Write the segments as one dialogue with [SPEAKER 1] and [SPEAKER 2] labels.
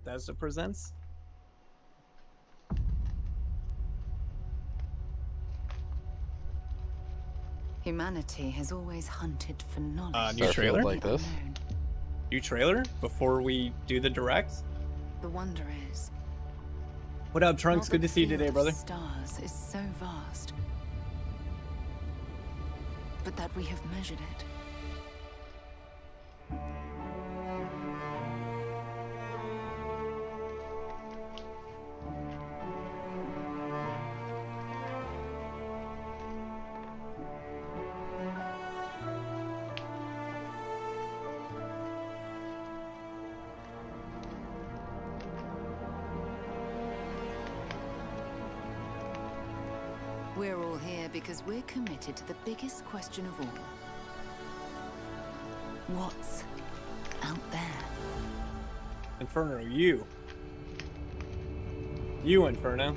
[SPEAKER 1] Bethesda presents.
[SPEAKER 2] Humanity has always hunted for knowledge.
[SPEAKER 1] New trailer
[SPEAKER 3] like this.
[SPEAKER 1] New trailer before we do the direct.
[SPEAKER 2] The wonder is,
[SPEAKER 1] What up, Trunks?
[SPEAKER 2] not
[SPEAKER 1] Good
[SPEAKER 2] the
[SPEAKER 1] to see you
[SPEAKER 2] field
[SPEAKER 1] today,
[SPEAKER 2] of
[SPEAKER 1] brother.
[SPEAKER 2] Stars is so vast, but that we have measured it. We're all here because we're committed to the biggest question of all. What's out there?
[SPEAKER 1] Inferno, you. You, Inferno.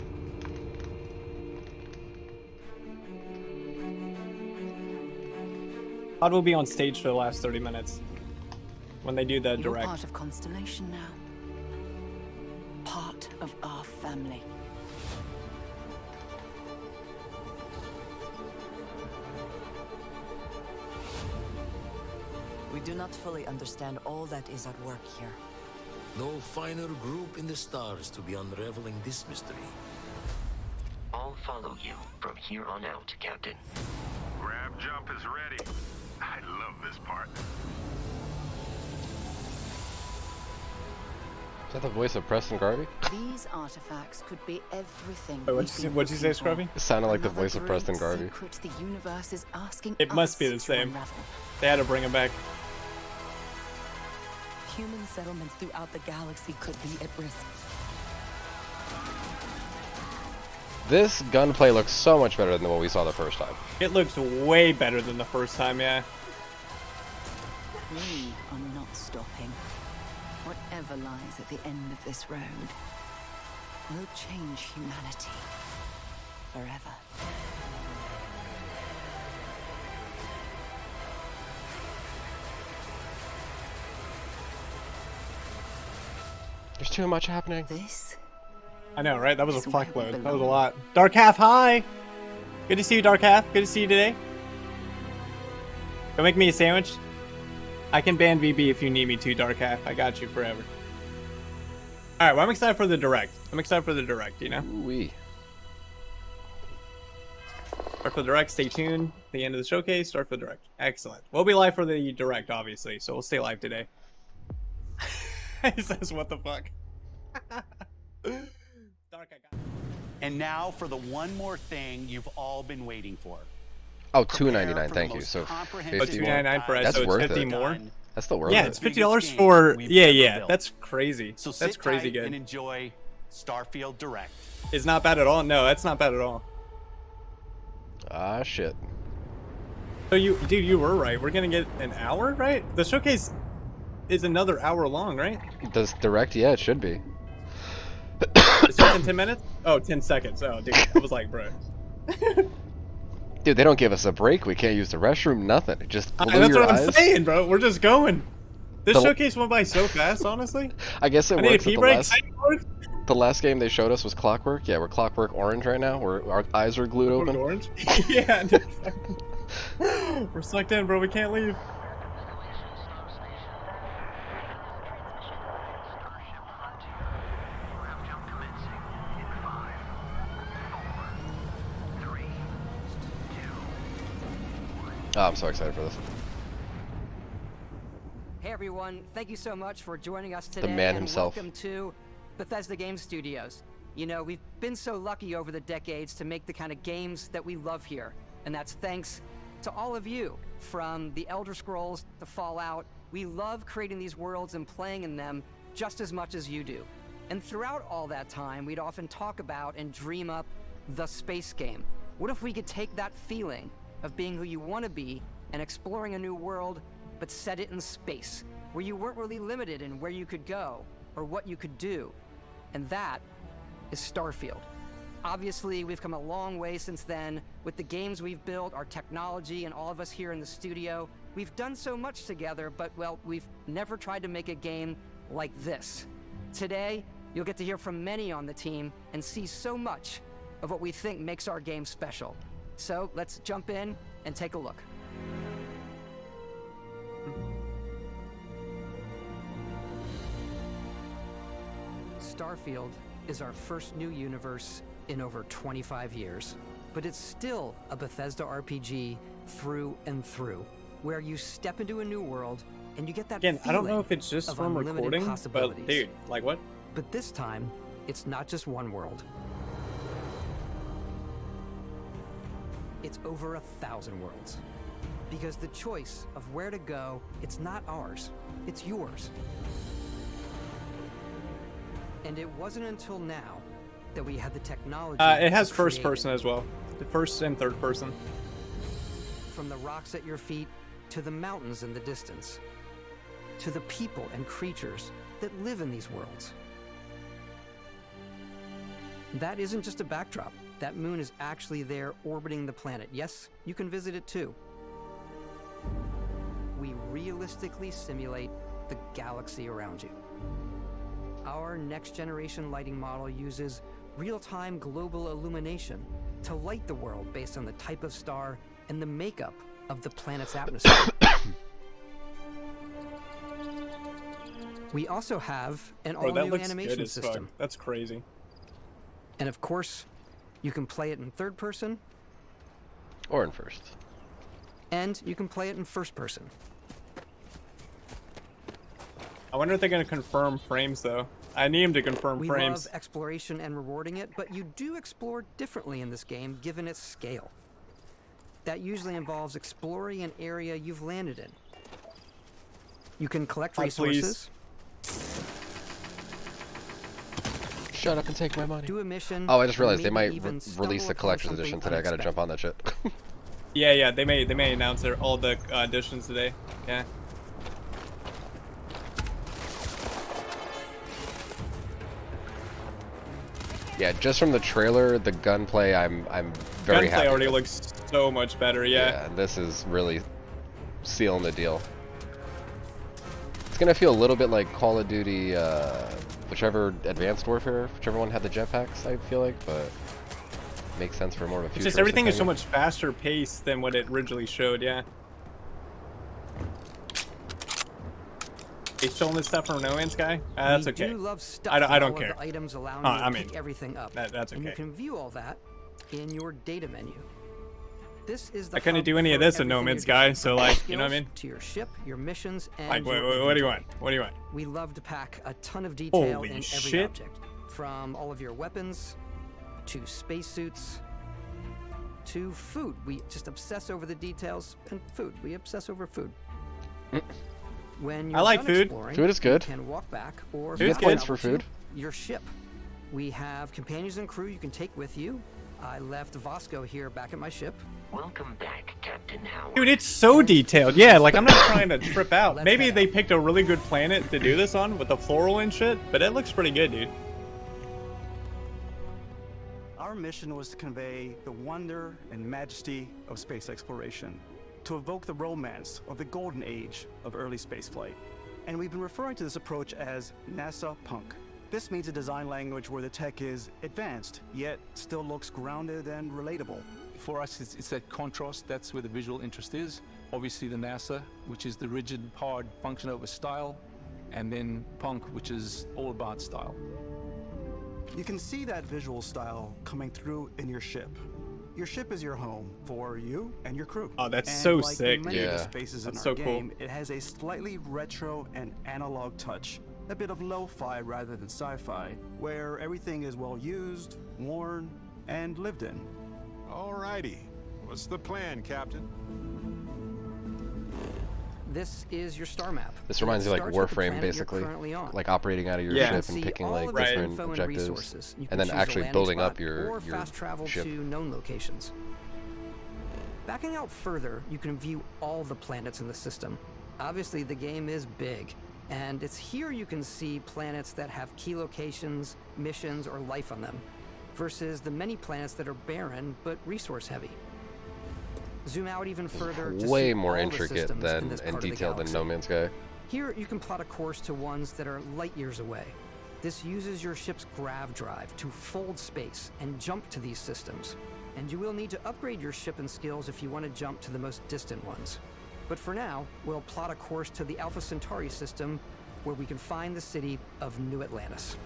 [SPEAKER 1] Todd will be on stage for the last 30 minutes when they do the
[SPEAKER 2] You're
[SPEAKER 1] direct.
[SPEAKER 2] part of Constellation now. Part of our family.
[SPEAKER 4] We do not fully understand all that is at work here.
[SPEAKER 5] No finer group in the stars to be unraveling this mystery.
[SPEAKER 6] I'll follow you from here on out, Captain.
[SPEAKER 7] Grab jump is ready. I love this part.
[SPEAKER 3] Is that the voice of Preston Garvey?
[SPEAKER 2] These artifacts could be everything.
[SPEAKER 1] Wait,
[SPEAKER 2] we've
[SPEAKER 1] what'd you
[SPEAKER 2] been
[SPEAKER 1] say,
[SPEAKER 2] looking
[SPEAKER 1] Scruffy?
[SPEAKER 2] for.
[SPEAKER 3] It sounded like the
[SPEAKER 2] Another
[SPEAKER 3] voice of Preston
[SPEAKER 2] great
[SPEAKER 3] Garvey.
[SPEAKER 2] secret the universe is asking
[SPEAKER 1] It must be
[SPEAKER 2] us
[SPEAKER 1] the
[SPEAKER 2] to
[SPEAKER 1] same.
[SPEAKER 2] unravel.
[SPEAKER 1] They had to bring him back.
[SPEAKER 4] Human settlements throughout the galaxy could be at risk.
[SPEAKER 3] This gunplay looks so much better than what we saw the first time.
[SPEAKER 1] It looks way better than the first time, yeah.
[SPEAKER 2] We are not stopping. Whatever lies at the end of this road will change humanity forever.
[SPEAKER 3] There's too much happening.
[SPEAKER 2] This
[SPEAKER 1] I know, right? That was a
[SPEAKER 2] is where
[SPEAKER 1] fuck
[SPEAKER 2] we
[SPEAKER 1] load. That was a
[SPEAKER 2] belong.
[SPEAKER 1] lot. Dark Half, hi! Good to see you, Dark Half. Good to see you today. Go make me a sandwich. I can ban VB if you need me to, Dark Half. I got you forever. Alright, well, I'm excited for the direct. I'm excited for the direct, you know?
[SPEAKER 3] Ooh-wee.
[SPEAKER 1] Start for the direct, stay tuned. The end of the showcase, start for the direct. Excellent. We'll be live for the direct, obviously, so we'll stay live today. He says, what the fuck? Dark, I got.
[SPEAKER 8] And now for the one more thing you've all been waiting for.
[SPEAKER 3] Oh,
[SPEAKER 8] Prepare
[SPEAKER 3] $2.99,
[SPEAKER 8] for
[SPEAKER 3] thank
[SPEAKER 8] the
[SPEAKER 3] you.
[SPEAKER 8] most
[SPEAKER 3] So
[SPEAKER 8] comprehensive
[SPEAKER 1] Oh,
[SPEAKER 3] $50
[SPEAKER 1] $2.99 for us,
[SPEAKER 3] That's
[SPEAKER 1] so it's
[SPEAKER 3] worth
[SPEAKER 1] 50
[SPEAKER 3] it.
[SPEAKER 1] more?
[SPEAKER 3] That's still worth
[SPEAKER 1] Yeah,
[SPEAKER 3] it.
[SPEAKER 1] it's
[SPEAKER 8] Biggest
[SPEAKER 1] $50
[SPEAKER 8] game
[SPEAKER 1] for...
[SPEAKER 8] we've
[SPEAKER 1] Yeah,
[SPEAKER 8] ever
[SPEAKER 1] yeah,
[SPEAKER 8] built.
[SPEAKER 1] that's crazy.
[SPEAKER 8] So
[SPEAKER 1] That's
[SPEAKER 8] sit
[SPEAKER 1] crazy
[SPEAKER 8] tight
[SPEAKER 1] good.
[SPEAKER 8] and enjoy Starfield Direct.
[SPEAKER 1] It's not bad at all? No, that's not bad at all.
[SPEAKER 3] Ah, shit.
[SPEAKER 1] So dude, you were right. We're gonna get an hour, right? The showcase is another hour long, right?
[SPEAKER 3] Does direct? Yeah, it should be.
[SPEAKER 1] It starts in 10 minutes? Oh, 10 seconds. Oh, dude, I was like, bro.
[SPEAKER 3] Dude, they don't give us a break. We can't use the restroom, nothing. It just blew
[SPEAKER 1] That's
[SPEAKER 3] your
[SPEAKER 1] what
[SPEAKER 3] eyes.
[SPEAKER 1] I'm saying, bro. We're just going. This
[SPEAKER 3] The-
[SPEAKER 1] showcase went by so fast, honestly.
[SPEAKER 3] I guess it
[SPEAKER 1] I need a
[SPEAKER 3] works.
[SPEAKER 1] pee
[SPEAKER 3] At
[SPEAKER 1] break.
[SPEAKER 3] the last game they showed us was Clockwork. Yeah, we're Clockwork Orange right now. Our eyes are glued open.
[SPEAKER 1] Orange? Yeah, dude. We're sucked in, bro. We can't leave.
[SPEAKER 3] Oh, I'm so excited for this.
[SPEAKER 9] Hey everyone, thank you so much for joining us today.
[SPEAKER 3] man
[SPEAKER 9] and
[SPEAKER 3] himself.
[SPEAKER 9] Welcome to Bethesda Game Studios. You know, we've been so lucky over the decades to make the kind of games that we love here. And that's thanks to all of you, from the Elder Scrolls to Fallout. We love creating these worlds and playing in them just as much as you do. And throughout all that time, we'd often talk about and dream up the space game. What if we could take that feeling of being who you want to be and exploring a new world, but set it in space, where you weren't really limited in where you could go or what you could do? And that is Starfield. Obviously, we've come a long way since then with the games we've built, our technology, and all of us here in the studio. We've done so much together, but well, we've never tried to make a game like this. Today, you'll get to hear from many on the team and see so much of what we think makes our game special. So let's jump in and take a look. Starfield is our first new universe in over 25 years, but it's still a Bethesda RPG through and through, where you step into a new world and you get that
[SPEAKER 1] Again, I don't know
[SPEAKER 9] feeling
[SPEAKER 1] if it's just
[SPEAKER 9] of
[SPEAKER 1] from
[SPEAKER 9] unlimited
[SPEAKER 1] recording, but
[SPEAKER 9] possibilities.
[SPEAKER 1] dude, like what?
[SPEAKER 9] But this time, it's not just one world. It's over 1,000 worlds. Because the choice of where to go, it's not ours, it's yours. And it wasn't until now that we had the technology.
[SPEAKER 1] It has
[SPEAKER 9] to
[SPEAKER 1] first
[SPEAKER 9] create
[SPEAKER 1] person as well. The first and third person.
[SPEAKER 9] From the rocks at your feet to the mountains in the distance, to the people and creatures that live in these worlds. That isn't just a backdrop. That moon is actually there orbiting the planet. Yes, you can visit it too. We realistically simulate the galaxy around you. Our next generation lighting model uses real-time global illumination to light the world based on the type of star and the makeup of the planet's atmosphere. We also have an
[SPEAKER 1] Bro, that
[SPEAKER 9] all-new
[SPEAKER 1] looks good
[SPEAKER 9] animation
[SPEAKER 1] as fuck.
[SPEAKER 9] system.
[SPEAKER 1] That's crazy.
[SPEAKER 9] And of course, you can play it in third person,
[SPEAKER 3] Or in first.
[SPEAKER 9] and you can play it in first person.
[SPEAKER 1] I wonder if they're gonna confirm frames though. I need him to confirm
[SPEAKER 9] We
[SPEAKER 1] frames.
[SPEAKER 9] love exploration and rewarding it, but you do explore differently in this game given its scale. That usually involves exploring an area you've landed in. You can collect
[SPEAKER 1] Oh,
[SPEAKER 9] resources,
[SPEAKER 3] Shut up and take my money.
[SPEAKER 9] do a mission.
[SPEAKER 3] Oh, I just
[SPEAKER 9] or
[SPEAKER 3] realized they
[SPEAKER 9] maybe
[SPEAKER 3] might
[SPEAKER 9] even
[SPEAKER 3] release the
[SPEAKER 9] stumble upon
[SPEAKER 3] collector's
[SPEAKER 9] something
[SPEAKER 3] edition today. I gotta
[SPEAKER 9] unexpected.
[SPEAKER 3] jump on that shit.
[SPEAKER 1] Yeah, they may announce all the additions today. Yeah.
[SPEAKER 3] Yeah, just from the trailer, the gunplay, I'm very happy
[SPEAKER 1] Gunplay already
[SPEAKER 3] with.
[SPEAKER 1] looks so much better. Yeah.
[SPEAKER 3] This is really sealing the deal. It's gonna feel a little bit like Call of Duty, whichever Advanced Warfare, whichever one had the jetpacks, I feel like, but makes sense for more of a
[SPEAKER 1] It's
[SPEAKER 3] futuristic
[SPEAKER 1] just everything is so
[SPEAKER 3] thing.
[SPEAKER 1] much faster paced than what it originally showed. Yeah. They stolen this stuff from No Man's Sky? That's
[SPEAKER 9] We
[SPEAKER 1] okay.
[SPEAKER 9] do love stuff
[SPEAKER 1] I don't
[SPEAKER 9] all of
[SPEAKER 1] care.
[SPEAKER 9] the items allowing
[SPEAKER 1] Oh,
[SPEAKER 9] you to
[SPEAKER 1] I mean,
[SPEAKER 9] pick everything up.
[SPEAKER 1] that's
[SPEAKER 9] And you
[SPEAKER 1] okay.
[SPEAKER 9] can view all that in your data menu. This is the
[SPEAKER 1] I couldn't
[SPEAKER 9] hub
[SPEAKER 1] do any of
[SPEAKER 9] for
[SPEAKER 1] this in No
[SPEAKER 9] everything
[SPEAKER 1] Man's
[SPEAKER 9] you're
[SPEAKER 1] Sky,
[SPEAKER 9] doing,
[SPEAKER 1] so
[SPEAKER 9] from
[SPEAKER 1] like, you know what I
[SPEAKER 9] skills
[SPEAKER 1] mean?
[SPEAKER 9] To your ship, your missions, and
[SPEAKER 1] Like,
[SPEAKER 9] your
[SPEAKER 1] what do you
[SPEAKER 9] inventory.
[SPEAKER 1] want? What do you want?
[SPEAKER 9] We love to pack a ton of detail
[SPEAKER 1] Holy
[SPEAKER 9] in every
[SPEAKER 1] shit.
[SPEAKER 9] object, from all of your weapons to spacesuits to food. We just obsess over the details and food. We obsess over food. When you're
[SPEAKER 1] I like
[SPEAKER 9] done
[SPEAKER 1] food.
[SPEAKER 9] exploring,
[SPEAKER 3] Food is good.
[SPEAKER 9] You can walk back or
[SPEAKER 1] Food's
[SPEAKER 9] fast
[SPEAKER 1] good.
[SPEAKER 3] Points
[SPEAKER 9] travel
[SPEAKER 3] for food.
[SPEAKER 9] to your ship. We have companions and crew you can take with you. I left Vasco here back at my ship.
[SPEAKER 6] Welcome back, Captain Howard.
[SPEAKER 1] Dude, it's so detailed. Yeah, like I'm not trying to trip out.
[SPEAKER 9] Let's
[SPEAKER 1] Maybe
[SPEAKER 9] head
[SPEAKER 1] they
[SPEAKER 9] out.
[SPEAKER 1] picked a really good planet to do this on with the floral and shit, but it looks pretty good, dude.
[SPEAKER 8] Our mission was to convey the wonder and majesty of space exploration, to evoke the romance of the golden age of early spaceflight. And we've been referring to this approach as NASA Punk. This means a design language where the tech is advanced, yet still looks grounded and relatable.
[SPEAKER 10] For us, it's that contrast. That's where the visual interest is. Obviously, the NASA, which is the rigid, hard function over style, and then Punk, which is all about style.
[SPEAKER 8] You can see that visual style coming through in your ship. Your ship is your home for you and your crew.
[SPEAKER 1] Oh, that's
[SPEAKER 8] And
[SPEAKER 1] so
[SPEAKER 8] like
[SPEAKER 1] sick.
[SPEAKER 8] Many of the
[SPEAKER 3] Yeah.
[SPEAKER 8] spaces in
[SPEAKER 1] That's
[SPEAKER 8] our
[SPEAKER 1] so cool.
[SPEAKER 8] game, it has a slightly retro and analog touch, a bit of lo-fi rather than sci-fi, where everything is well used, worn, and lived in.
[SPEAKER 7] Alrighty. What's the plan, Captain?
[SPEAKER 9] This is your star map.
[SPEAKER 3] This reminds me
[SPEAKER 9] It
[SPEAKER 3] of like
[SPEAKER 9] starts with the
[SPEAKER 3] Warframe,
[SPEAKER 9] planet you're
[SPEAKER 3] basically,
[SPEAKER 9] currently on.
[SPEAKER 3] like operating out of your
[SPEAKER 1] Yeah.
[SPEAKER 3] ship
[SPEAKER 9] See
[SPEAKER 3] and picking
[SPEAKER 9] all
[SPEAKER 3] like
[SPEAKER 9] of this
[SPEAKER 3] different
[SPEAKER 9] info and
[SPEAKER 3] objectives,
[SPEAKER 9] resources. You
[SPEAKER 3] and
[SPEAKER 9] can
[SPEAKER 3] then
[SPEAKER 9] choose a
[SPEAKER 3] actually
[SPEAKER 9] landing
[SPEAKER 3] building
[SPEAKER 9] spot
[SPEAKER 3] up your
[SPEAKER 9] or fast travel
[SPEAKER 3] ship.
[SPEAKER 9] to known locations. Backing out further, you can view all the planets in the system. Obviously, the game is big, and it's here you can see planets that have key locations, missions, or life on them, versus the many planets that are barren but resource heavy. Zoom out even further to
[SPEAKER 3] Way
[SPEAKER 9] see
[SPEAKER 3] more
[SPEAKER 9] all the
[SPEAKER 3] intricate
[SPEAKER 9] systems in
[SPEAKER 3] than
[SPEAKER 9] this
[SPEAKER 3] and
[SPEAKER 9] part of the
[SPEAKER 3] detailed than
[SPEAKER 9] galaxy.
[SPEAKER 3] No Man's Sky.
[SPEAKER 9] Here, you can plot a course to ones that are light years away. This uses your ship's grav drive to fold space and jump to these systems. And you will need to upgrade your ship and skills if you want to jump to the most distant ones. But for now, we'll plot a course to the Alpha Centauri system, where we can find the city of New Atlantis.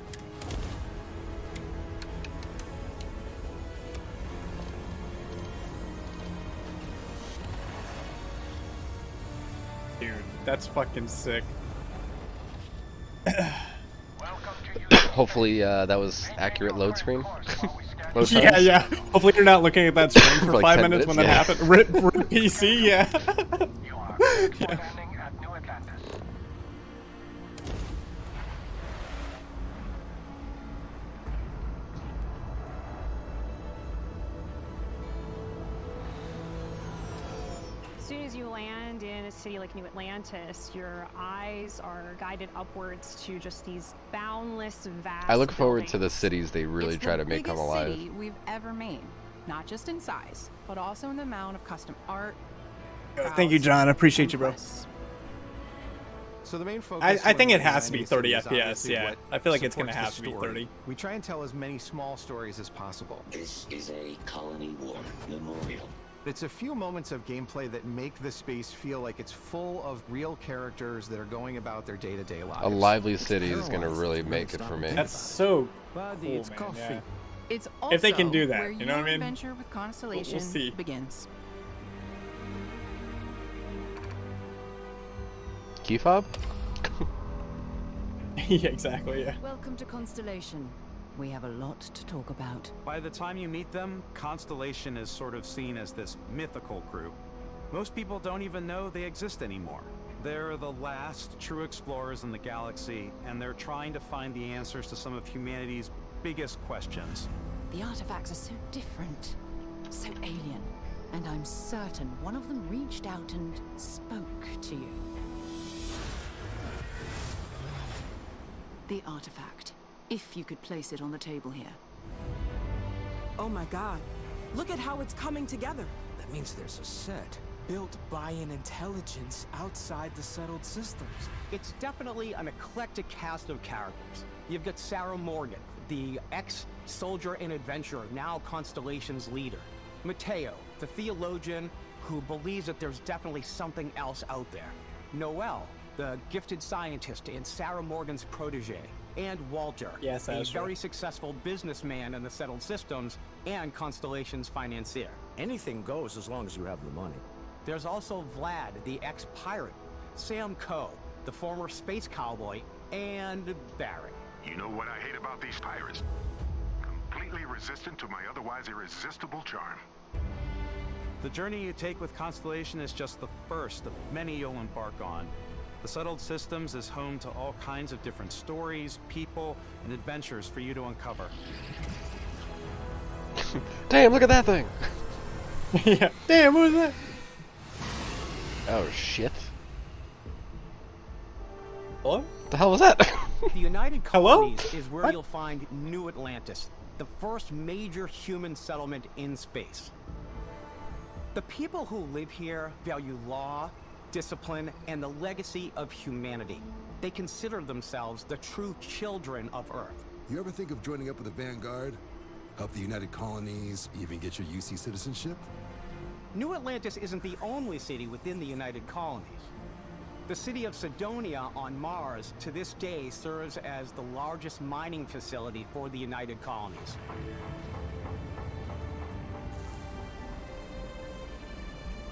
[SPEAKER 1] Dude, that's fucking sick.
[SPEAKER 3] Hopefully that was accurate load screen. Load
[SPEAKER 1] Yeah,
[SPEAKER 3] times.
[SPEAKER 1] yeah. Hopefully you're not looking at that screen for
[SPEAKER 3] For like
[SPEAKER 1] 5
[SPEAKER 3] 10
[SPEAKER 1] minutes when
[SPEAKER 3] minutes,
[SPEAKER 1] that happened. Rip PC, yeah. Yeah.
[SPEAKER 11] As soon as you land in a city like New Atlantis, your eyes are guided upwards to just these boundless, vast
[SPEAKER 3] I look forward to the
[SPEAKER 11] buildings.
[SPEAKER 3] cities they really try to make come alive.
[SPEAKER 12] City we've ever made, not just in size, but also in the amount of custom art.
[SPEAKER 1] Thank you, John. I appreciate you, bro.
[SPEAKER 13] So the main focus
[SPEAKER 1] I think
[SPEAKER 13] when
[SPEAKER 1] it
[SPEAKER 13] we're
[SPEAKER 1] has to be
[SPEAKER 13] designing
[SPEAKER 1] 30
[SPEAKER 13] a city is
[SPEAKER 1] FPS,
[SPEAKER 13] obviously
[SPEAKER 1] yeah.
[SPEAKER 13] what
[SPEAKER 1] I feel like it's gonna
[SPEAKER 13] supports
[SPEAKER 1] have
[SPEAKER 13] the
[SPEAKER 1] to be
[SPEAKER 13] story.
[SPEAKER 1] 30.
[SPEAKER 13] We try and tell as many small stories as possible.
[SPEAKER 6] This is a colony war memorial.
[SPEAKER 13] It's a few moments of gameplay that make the space feel like it's full of real characters that are going about their day-to-day lives.
[SPEAKER 3] A lively city is gonna really make it for me.
[SPEAKER 1] That's so
[SPEAKER 8] Buddy,
[SPEAKER 1] cool,
[SPEAKER 8] it's
[SPEAKER 1] man,
[SPEAKER 8] coffee.
[SPEAKER 1] yeah.
[SPEAKER 12] It's
[SPEAKER 1] If they can
[SPEAKER 12] also
[SPEAKER 1] do that,
[SPEAKER 12] where
[SPEAKER 1] you know what I
[SPEAKER 12] your
[SPEAKER 1] mean?
[SPEAKER 12] adventure with Constellation
[SPEAKER 1] see.
[SPEAKER 12] begins.
[SPEAKER 3] Key fob?
[SPEAKER 1] Yeah, exactly, yeah.
[SPEAKER 2] Welcome to Constellation. We have a lot to talk about.
[SPEAKER 8] By the time you meet them, Constellation is sort of seen as this mythical group. Most people don't even know they exist anymore. They're the last true explorers in the galaxy, and they're trying to find the answers to some of humanity's biggest questions.
[SPEAKER 2] The artifacts are so different, so alien, and I'm certain one of them reached out and spoke to you. The artifact. If you could place it on the table here.
[SPEAKER 14] Oh my god. Look at how it's coming together.
[SPEAKER 15] That means there's a set built by an intelligence outside the settled systems.
[SPEAKER 9] It's definitely an eclectic cast of characters. You've got Sarah Morgan, the ex-soldier and adventurer, now Constellation's leader. Mateo, the theologian who believes that there's definitely something else out there. Noel, the gifted scientist and Sarah Morgan's protege. And Walter,
[SPEAKER 1] Yes,
[SPEAKER 9] a
[SPEAKER 1] that's
[SPEAKER 9] very
[SPEAKER 1] right.
[SPEAKER 9] successful businessman in the settled systems and Constellation's financier.
[SPEAKER 15] Anything goes as long as you have the money.
[SPEAKER 9] There's also Vlad, the ex-pirate, Sam Coe, the former space cowboy, and Barrett.
[SPEAKER 7] You know what I hate about these pirates? Completely resistant to my otherwise irresistible charm.
[SPEAKER 8] The journey you take with Constellation is just the first of many you'll embark on. The Settled Systems is home to all kinds of different stories, people, and adventures for you to uncover.
[SPEAKER 3] Damn, look at that thing!
[SPEAKER 1] Yeah. Damn, what was that?
[SPEAKER 3] Oh shit.
[SPEAKER 1] Hello?
[SPEAKER 3] What the hell was that?
[SPEAKER 9] The United
[SPEAKER 1] Hello?
[SPEAKER 9] Colonies is where
[SPEAKER 1] What?
[SPEAKER 9] you'll find New Atlantis, the first major human settlement in space. The people who live here value law, discipline, and the legacy of humanity. They consider themselves the true children of Earth.
[SPEAKER 16] You ever think of joining up with the Vanguard? Help the United Colonies, even get your UC citizenship?
[SPEAKER 9] New Atlantis isn't the only city within the United Colonies. The city of Sidonia on Mars to this day serves as the largest mining facility for the United Colonies.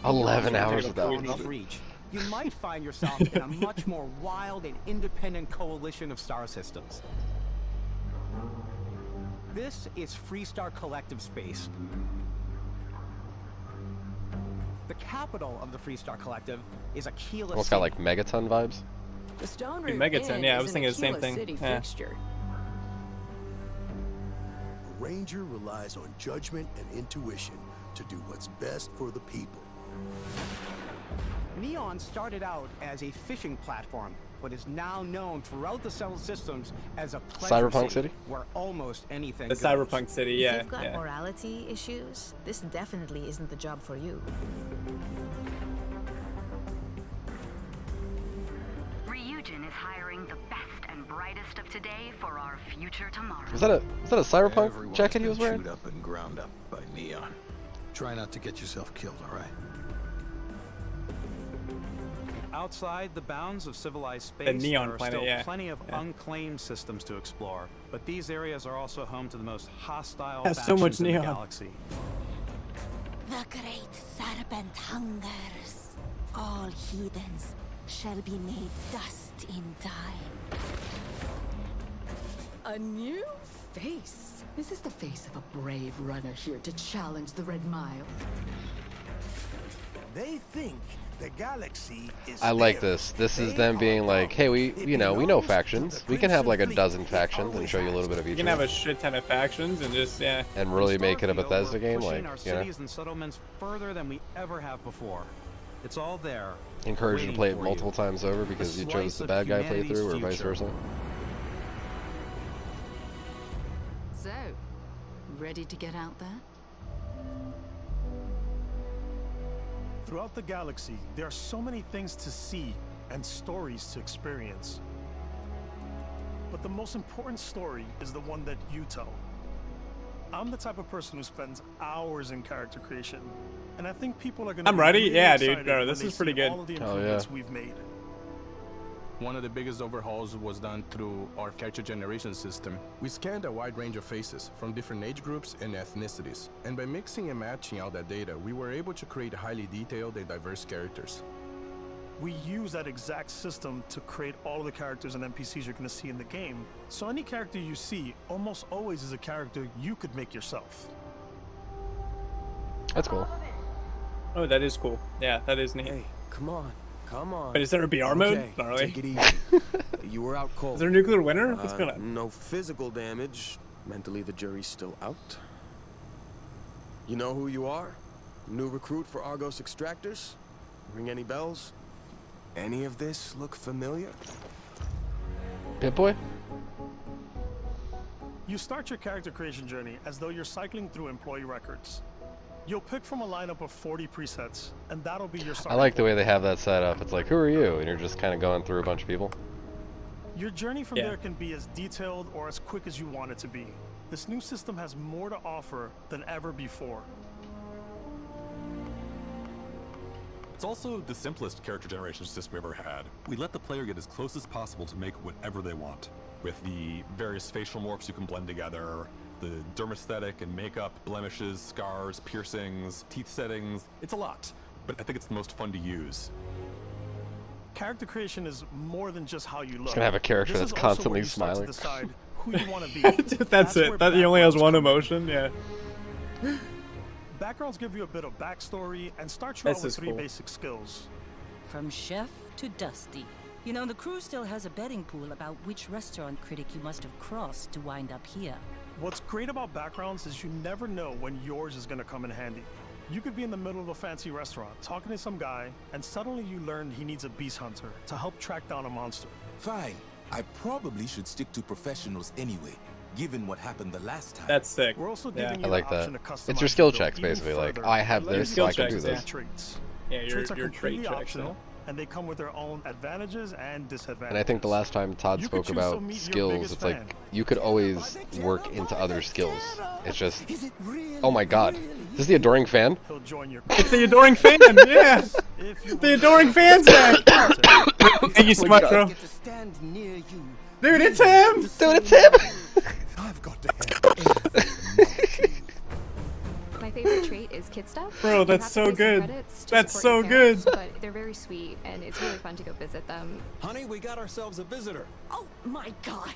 [SPEAKER 3] $11 hours of that.
[SPEAKER 9] Colonies reach, you might find yourself in a much more wild and independent coalition of star systems. This is Freestar Collective Space. The capital of the Freestar Collective is Aquila
[SPEAKER 3] Almost
[SPEAKER 9] City.
[SPEAKER 3] got like Megaton vibes.
[SPEAKER 2] The stone
[SPEAKER 1] Dude,
[SPEAKER 2] room
[SPEAKER 1] Megaton,
[SPEAKER 2] Inn
[SPEAKER 1] yeah, I
[SPEAKER 2] is
[SPEAKER 1] was
[SPEAKER 2] an
[SPEAKER 1] thinking the same
[SPEAKER 2] Aquila
[SPEAKER 1] thing.
[SPEAKER 2] City
[SPEAKER 1] Yeah.
[SPEAKER 2] fixture.
[SPEAKER 17] A ranger relies on judgment and intuition to do what's best for the people.
[SPEAKER 9] Neon started out as a fishing platform, but is now known throughout the settled systems as a pleasure
[SPEAKER 3] Cyberpunk City?
[SPEAKER 9] where almost anything
[SPEAKER 1] The
[SPEAKER 9] goes.
[SPEAKER 1] Cyberpunk City, yeah.
[SPEAKER 18] If you've got
[SPEAKER 1] Yeah.
[SPEAKER 18] morality issues, this definitely isn't the job for you.
[SPEAKER 19] Ryujin is hiring the best and brightest of today for our future tomorrow.
[SPEAKER 3] Is that a cyberpunk
[SPEAKER 17] Everyone's
[SPEAKER 3] jacket he
[SPEAKER 17] been
[SPEAKER 3] was wearing?
[SPEAKER 17] chewed up and ground up by Neon. Try not to get yourself killed, all right?
[SPEAKER 8] Outside the bounds of civilized space,
[SPEAKER 1] The Neon
[SPEAKER 8] there are
[SPEAKER 1] planet,
[SPEAKER 8] still
[SPEAKER 1] yeah.
[SPEAKER 8] plenty of unclaimed systems to explore. But these areas are also home to the most hostile
[SPEAKER 1] Has so
[SPEAKER 8] factions
[SPEAKER 1] much
[SPEAKER 8] in the
[SPEAKER 1] neon.
[SPEAKER 8] galaxy.
[SPEAKER 20] The great serpent hungers. All heathens shall be made dust in time.
[SPEAKER 4] A new face. This is the face of a brave runner here to challenge the Red Mile.
[SPEAKER 15] They think the galaxy is
[SPEAKER 3] I like
[SPEAKER 15] theirs.
[SPEAKER 3] this. This is them being like, hey, we know factions. We can have like a dozen factions and show you a little bit of
[SPEAKER 1] You
[SPEAKER 3] each.
[SPEAKER 1] can
[SPEAKER 3] of
[SPEAKER 1] have
[SPEAKER 3] them.
[SPEAKER 1] a shit ton of factions and just
[SPEAKER 3] And really make it a Bethesda game,
[SPEAKER 8] Pushing
[SPEAKER 3] like,
[SPEAKER 8] our
[SPEAKER 3] you know.
[SPEAKER 8] cities and settlements further than we ever have before. It's all there.
[SPEAKER 3] Encourage you to
[SPEAKER 8] waiting
[SPEAKER 3] play it
[SPEAKER 8] for
[SPEAKER 3] multiple times over because you chose the bad guy
[SPEAKER 8] humanity's
[SPEAKER 3] playthrough or vice
[SPEAKER 8] future.
[SPEAKER 3] versa.
[SPEAKER 2] So, ready to get out there?
[SPEAKER 21] Throughout the galaxy, there are so many things to see and stories to experience. But the most important story is the one that you tell. I'm the type of person who spends hours in character creation, and I think people are gonna
[SPEAKER 1] I'm
[SPEAKER 21] be
[SPEAKER 1] ready?
[SPEAKER 21] really
[SPEAKER 1] Yeah, dude,
[SPEAKER 21] excited
[SPEAKER 1] bro,
[SPEAKER 21] when
[SPEAKER 1] this
[SPEAKER 21] they
[SPEAKER 1] is pretty
[SPEAKER 21] see
[SPEAKER 1] good.
[SPEAKER 21] all of the
[SPEAKER 3] Oh, yeah.
[SPEAKER 21] improvements we've made.
[SPEAKER 10] One of the biggest overhauls was done through our character generation system.
[SPEAKER 13] We scanned a wide range of faces from different age groups and ethnicities, and by mixing and matching all that data, we were able to create highly detailed and diverse characters.
[SPEAKER 21] We use that exact system to create all of the characters and NPCs you're going to see in the game. So any character you see almost always is a character you could make yourself.
[SPEAKER 3] That's cool.
[SPEAKER 1] Oh, that is cool. Yeah, that is neat.
[SPEAKER 15] Hey, come on.
[SPEAKER 1] But is there a BR mode?
[SPEAKER 15] Okay,
[SPEAKER 1] Not really.
[SPEAKER 15] take it easy. You were out cold.
[SPEAKER 1] Is there a nuclear winter? What's going on?
[SPEAKER 15] No physical damage. Mentally, the jury's still out. You know who you are? New recruit for Argos Extractors? Ring any bells? Any of this look familiar?
[SPEAKER 3] Pip-Boy?
[SPEAKER 21] You start your character creation journey as though you're cycling through employee records. You'll pick from a lineup of 40 presets, and that'll be your
[SPEAKER 3] I
[SPEAKER 21] starting
[SPEAKER 3] like the
[SPEAKER 21] point.
[SPEAKER 3] way they have that set up. It's like, who are you? And you're just kind of going through a bunch of people.
[SPEAKER 21] Your journey from
[SPEAKER 1] Yeah.
[SPEAKER 21] there can be as detailed or as quick as you want it to be. This new system has more to offer than ever before.
[SPEAKER 22] It's also the simplest character generation system we've ever had. We let the player get as close as possible to make whatever they want. With the various facial morphs you can blend together, the dermesthetic and makeup, blemishes, scars, piercings, teeth settings. It's a lot, but I think it's the most fun to use.
[SPEAKER 21] Character creation is more than just how you look.
[SPEAKER 3] Just gonna have a character
[SPEAKER 21] This
[SPEAKER 3] that's
[SPEAKER 21] is also where
[SPEAKER 3] constantly
[SPEAKER 21] you start
[SPEAKER 3] smiling.
[SPEAKER 21] to decide who you want to be.
[SPEAKER 1] That's
[SPEAKER 21] where
[SPEAKER 1] it. That he only has one
[SPEAKER 21] backgrounds come in.
[SPEAKER 1] emotion. Yeah.
[SPEAKER 21] Backgrounds give you a bit of backstory and start you
[SPEAKER 1] This
[SPEAKER 21] out with
[SPEAKER 1] is
[SPEAKER 21] 3
[SPEAKER 1] cool.
[SPEAKER 21] basic skills.
[SPEAKER 23] From chef to dusty. You know, the crew still has a betting pool about which restaurant critic you must have crossed to wind up here.
[SPEAKER 21] What's great about backgrounds is you never know when yours is going to come in handy. You could be in the middle of a fancy restaurant talking to some guy, and suddenly you learn he needs a beast hunter to help track down a monster.
[SPEAKER 24] Fine. I probably should stick to professionals anyway, given what happened the last time.
[SPEAKER 1] That's sick.
[SPEAKER 21] We're also
[SPEAKER 1] Yeah.
[SPEAKER 21] giving you
[SPEAKER 3] I like
[SPEAKER 21] the
[SPEAKER 3] that.
[SPEAKER 21] option to customize
[SPEAKER 3] It's your skill
[SPEAKER 21] your build
[SPEAKER 3] checks,
[SPEAKER 21] even
[SPEAKER 3] basically. Like,
[SPEAKER 21] further
[SPEAKER 3] I have
[SPEAKER 21] by letting
[SPEAKER 3] this, so I
[SPEAKER 21] you
[SPEAKER 3] can do
[SPEAKER 21] choose
[SPEAKER 3] this.
[SPEAKER 21] traits.
[SPEAKER 1] Yeah, your
[SPEAKER 21] Traits are
[SPEAKER 1] trait
[SPEAKER 21] completely
[SPEAKER 1] checks.
[SPEAKER 21] optional, and they come with their own advantages and disadvantages.
[SPEAKER 3] And I think the last time Todd
[SPEAKER 21] You
[SPEAKER 3] spoke
[SPEAKER 21] could choose to
[SPEAKER 3] about
[SPEAKER 21] meet your
[SPEAKER 3] skills,
[SPEAKER 21] biggest
[SPEAKER 3] it's like
[SPEAKER 21] fan.
[SPEAKER 3] you could always work into other skills. It's just, oh my god, is this the Adoring Fan?
[SPEAKER 21] He'll join your
[SPEAKER 1] It's the adoring fan. Yeah. The adoring fans guy. Thank you so much, bro. Dude, it's him.
[SPEAKER 3] Dude, it's him.
[SPEAKER 17] I've got to
[SPEAKER 11] My favorite trait is kid stuff.
[SPEAKER 1] Bro,
[SPEAKER 11] You
[SPEAKER 1] that's
[SPEAKER 11] have to
[SPEAKER 1] so
[SPEAKER 11] pay some
[SPEAKER 1] good.
[SPEAKER 11] credits to
[SPEAKER 1] That's
[SPEAKER 11] support
[SPEAKER 1] so
[SPEAKER 11] your parents,
[SPEAKER 1] good.
[SPEAKER 11] But they're very sweet, and it's really fun to go visit them.
[SPEAKER 15] Honey, we got ourselves a visitor.
[SPEAKER 20] Oh my god.